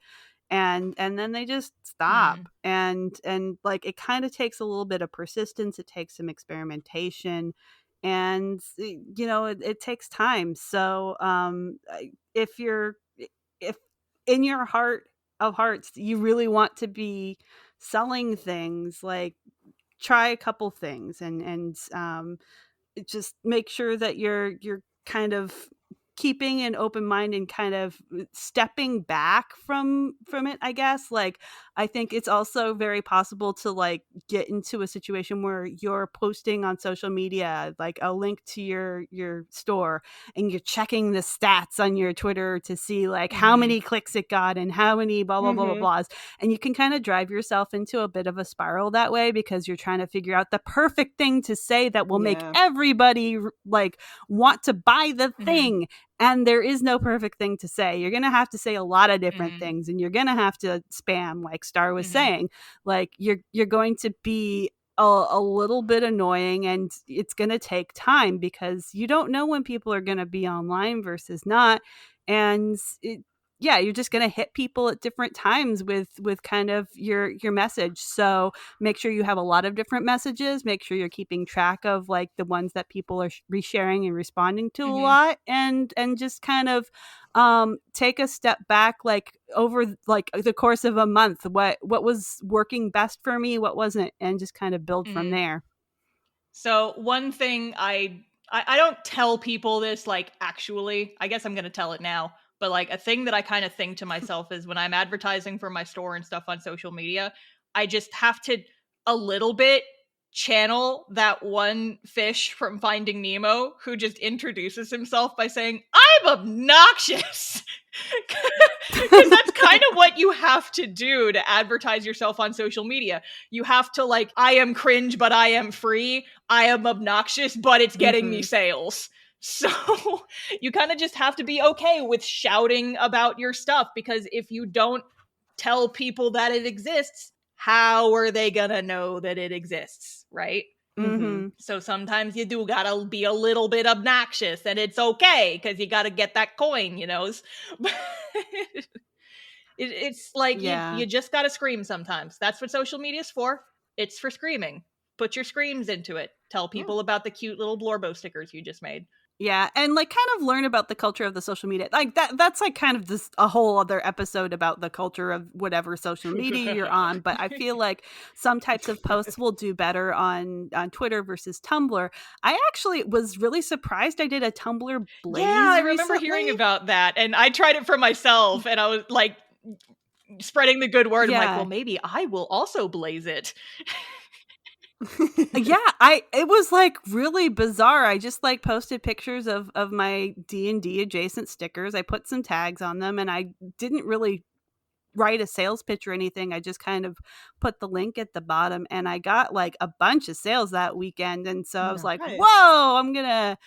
S1: and then they just stop. And like it kind of takes a little bit of persistence, it takes some experimentation, and you know it takes time. So if in your heart of hearts you really want to be selling things, like try a couple things and just make sure that you're kind of keeping an open mind and kind of stepping back from it, I guess. Like, I think it's also very possible to like get into a situation where you're posting on social media like a link to your store, and you're checking the stats on your Twitter to see like how many clicks it got and how many blah blah blah blah blahs. And you can kind of drive yourself into a bit of a spiral that way, because you're trying to figure out the perfect thing to say that will make everybody like want to buy the thing. And there is no perfect thing to say. You're going to have to say a lot of different things, and you're going to have to spam, like Star was saying. Like, you're going to be a little bit annoying, and it's going to take time because you don't know when people are going to be online versus not. And you're just going to hit people at different times with kind of your message. So make sure you have a lot of different messages. Make sure you're keeping track of like the ones that people are resharing and responding to a lot, and just kind of take a step back, like over like the course of a month, what was working best for me, what wasn't, and just kind of build from there.
S5: So one thing I don't tell people this, like, actually, I guess I'm going to tell it now. But like a thing that I kind of think to myself is when I'm advertising for my store and stuff on social media, I just have to a little bit channel that one fish from Finding Nemo who just introduces himself by saying, "I'm obnoxious." Because that's kind of what you have to do to advertise yourself on social media. You have to like, I am cringe, but I am free. I am obnoxious, but it's getting me sales. So you kind of just have to be okay with shouting about your stuff, because if you don't tell people that it exists, how are they gonna know that it exists, right? So sometimes you do gotta be a little bit obnoxious, and it's okay because you gotta get that coin, you know. It's like you just gotta scream sometimes. That's what social media is for. It's for screaming. Put your screams into it. Tell people about the cute little Blorbo stickers you just made.
S1: Yeah, and like kind of learn about the culture of the social media. Like that's like kind of this a whole other episode about the culture of whatever social media you're on. But I feel like some types of posts will do better on Twitter versus Tumblr. I actually was really surprised I did a Tumblr blaze.
S5: Yeah, I remember hearing about that, and I tried it for myself, and I was like spreading the good word. I'm like, well, maybe I will also blaze it.
S1: It was like really bizarre. I just like posted pictures of my D&D adjacent stickers. I put some tags on them, and I didn't really write a sales pitch or anything. I just kind of put the link at the bottom, and I got like a bunch of sales that weekend. And so I was like, whoa, I'm gonna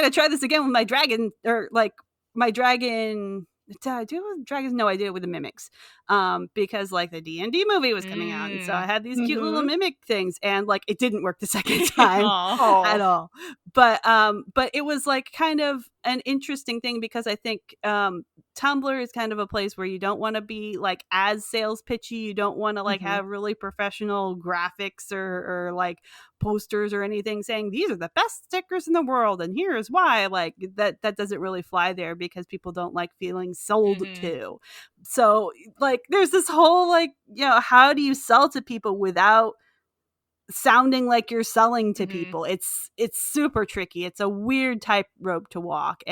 S1: try this again with my dragon, or like my dragon. Did I do it with dragons? No, I did it with the mimics. Because like the D&D movie was coming out, and so I had these cute little mimic things, and like it didn't work the second time at all. But it was like kind of an interesting thing, because I think Tumblr is kind of a place where you don't want to be like as sales pitchy. You don't want to like have really professional graphics or like posters or anything saying these are the best stickers in the world and here is why. Like that doesn't really fly there, because people don't like feeling sold to. So like there's this whole like, you know, how do you sell to people without sounding like you're selling to people? It's super tricky. It's a weird tightrope to walk,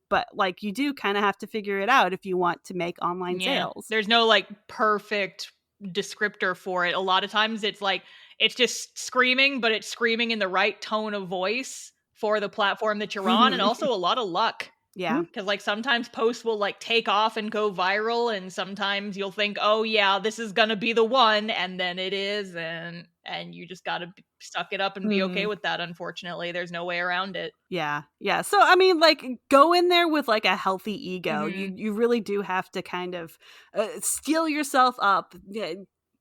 S1: but like you do kind of have to figure it out if you want to make online sales.
S5: There's no like perfect descriptor for it. A lot of times it's like it's just screaming, but it's screaming in the right tone of voice for the platform that you're on, and also a lot of luck.
S1: Yeah.
S5: Because like sometimes posts will like take off and go viral, and sometimes you'll think, oh yeah, this is gonna be the one, and then it is, and you just gotta suck it up and be okay with that. Unfortunately, there's no way around it.
S1: Yeah. So I mean, like, go in there with like a healthy ego. You really do have to kind of steel yourself up.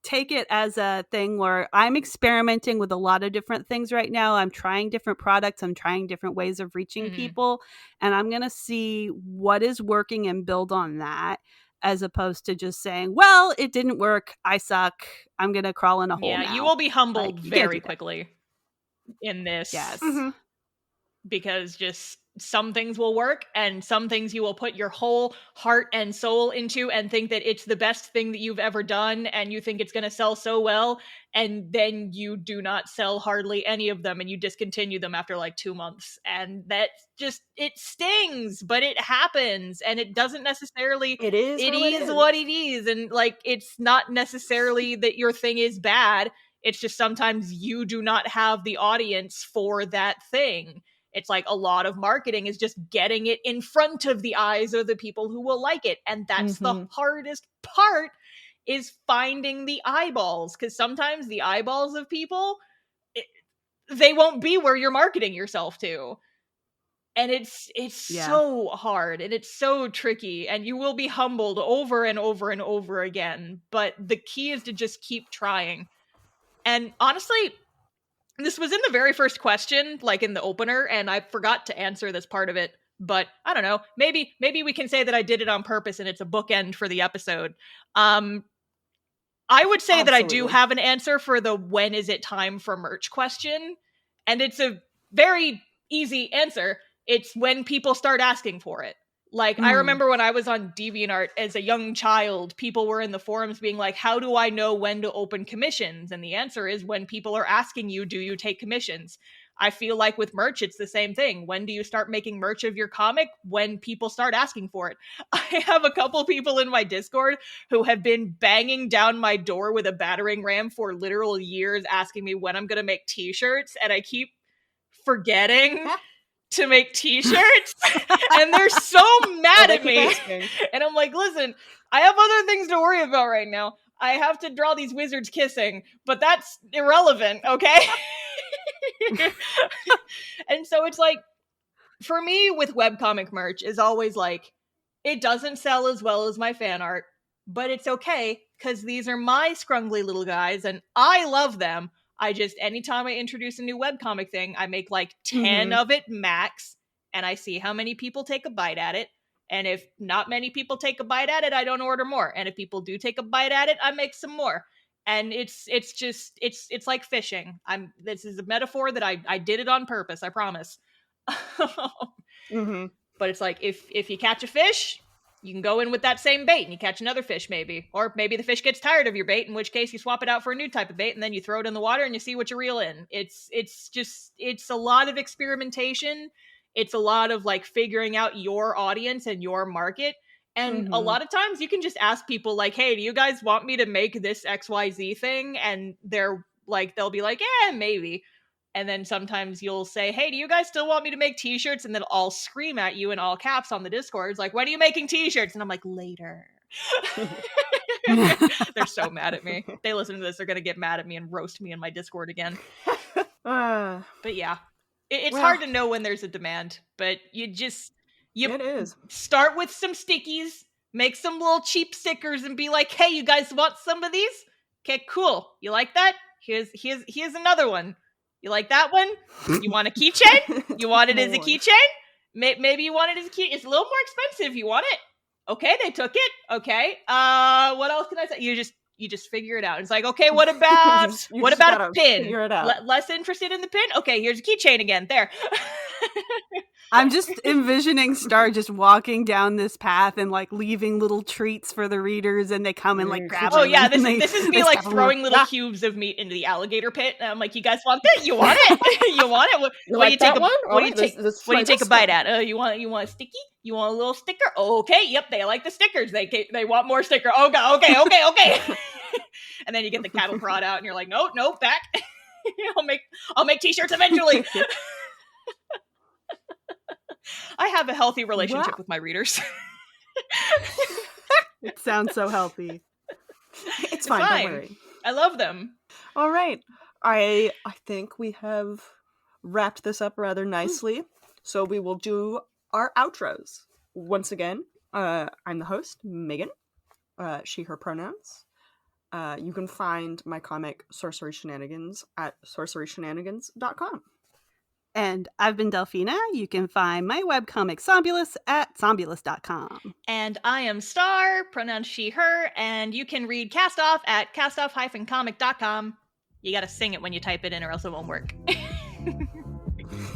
S1: Take it as a thing where I'm experimenting with a lot of different things right now. I'm trying different products. I'm trying different ways of reaching people, and I'm going to see what is working and build on that, as opposed to just saying, well, it didn't work, I suck, I'm going to crawl in a hole now.
S5: You will be humbled very quickly in this.
S1: Yes.
S5: Because just some things will work and some things you will put your whole heart and soul into and think that it's the best thing that you've ever done and you think it's going to sell so well, and then you do not sell hardly any of them and you discontinue them after like 2 months, and that just, it stings, but it happens, and it doesn't necessarily,
S4: It is
S5: it
S4: how it
S5: is
S4: is.
S5: what it is, and like it's not necessarily that your thing is bad. It's just sometimes you do not have the audience for that thing. It's like a lot of marketing is just getting it in front of the eyes of the people who will like it. And that's the hardest part, is finding the eyeballs. Because sometimes the eyeballs of people, they won't be where you're marketing yourself to. And it's so hard and it's so tricky, and you will be humbled over and over and over again. But the key is to just keep trying. And honestly, this was in the very first question, like in the opener, and I forgot to answer this part of it. But I don't know. Maybe we can say that I did it on purpose and it's a bookend for the episode. I would say that I do
S4: Absolutely.
S5: have an answer for the when is it time for merch question. And it's a very easy answer. It's when people start asking for it. Like, I remember when I was on DeviantArt as a young child, people were in the forums being like, how do I know when to open commissions? And the answer is when people are asking you, do you take commissions? I feel like with merch, it's the same thing. When do you start making merch of your comic? When people start asking for it. I have a couple people in my Discord who have been banging down my door with a battering ram for literal years asking me when I'm going to make t-shirts. And I keep forgetting to make t-shirts. And they're so mad at me. And I'm like, listen, I have other things to worry about right now. I have to draw these wizards kissing, but that's irrelevant, okay? And so it's like, for me with webcomic merch is always like, it doesn't sell as well as my fan art, but it's okay, because these are my scrungly little guys and I love them. I just, anytime I introduce a new webcomic thing, I make like 10 of it max, and I see how many people take a bite at it. And if not many people take a bite at it, I don't order more. And if people do take a bite at it, I make some more. And it's like fishing. This is a metaphor that I did it on purpose, I promise. But it's like, if you catch a fish, you can go in with that same bait and you catch another fish maybe. Or maybe the fish gets tired of your bait, in which case you swap it out for a new type of bait and then you throw it in the water and you see what you reel in. It's a lot of experimentation. It's a lot of like figuring out your audience and your market. And a lot of times you can just ask people like, hey, do you guys want me to make this XYZ thing? And they'll be like, yeah, maybe. And then sometimes you'll say, hey, do you guys still want me to make t-shirts? And then I'll scream at you in all caps on the Discords, like, when are you making t-shirts? And I'm like, later. They're so mad at me. They listen to this, they're going to get mad at me and roast me in my Discord again. But yeah, it's hard to know when there's a demand, but it is. Start with some stickies, make some little cheap stickers and be like, hey, you guys want some of these? Okay, cool. You like that? Here's another one. You like that one? You want a keychain? You want it as a keychain? Maybe you want it as a key. It's a little more expensive. You want it? Okay, they took it. Okay. What else can I say? You just figure it out. It's like, okay, what about a pin?
S4: Figure it out.
S5: Less interested in the pin? Okay, here's a keychain again. There.
S1: I'm just envisioning Star just walking down this path and like leaving little treats for the readers, and they come and like grab them.
S5: Oh yeah, this is me like throwing little cubes of meat into the alligator pit, and I'm like, you guys want that? You want it? You want it? What do you take a bite at? You want a sticky? You want a little sticker? Okay, yep, they like the stickers. They want more sticker. Oh god, okay. And then you get the cattle prod out, and you're like, no, back. I'll make t-shirts eventually. I have a healthy relationship with my readers.
S1: It sounds so healthy.
S4: It's fine. Don't worry.
S5: I love them.
S4: All right. I think we have wrapped this up rather nicely. So we will do our outros. Once again, I'm the host, Megan. She, her pronouns. You can find my comic Sorcery Shenanigans at sorceryshenanigans.com.
S1: And I've been Delphina. You can find my webcomic Zombulus at zombulus.com.
S5: And I am Star, pronouns she, her, and you can read Castoff at castoff-comic.com. You gotta sing it when you type it in or else it won't work.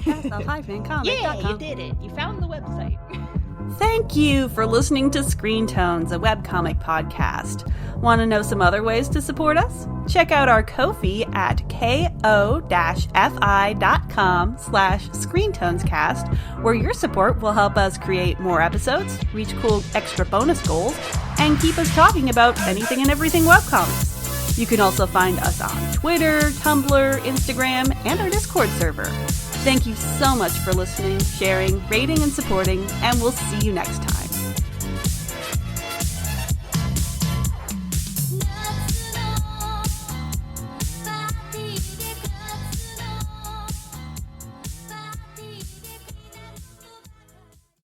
S1: castoff-comic.com.
S5: Yeah, you did it. You found the website.
S1: Thank you for listening to Screen Tones, a webcomic podcast. Want to know some other ways to support us? Check out our Ko-fi at ko-fi.com/ScreenTonesCast, where your support will help us create more episodes, reach cool extra bonus goals, and keep us talking about anything and everything webcomics. You can also find us on Twitter, Tumblr, Instagram, and our Discord server. Thank you so much for listening, sharing, rating, and supporting, and we'll see you next time.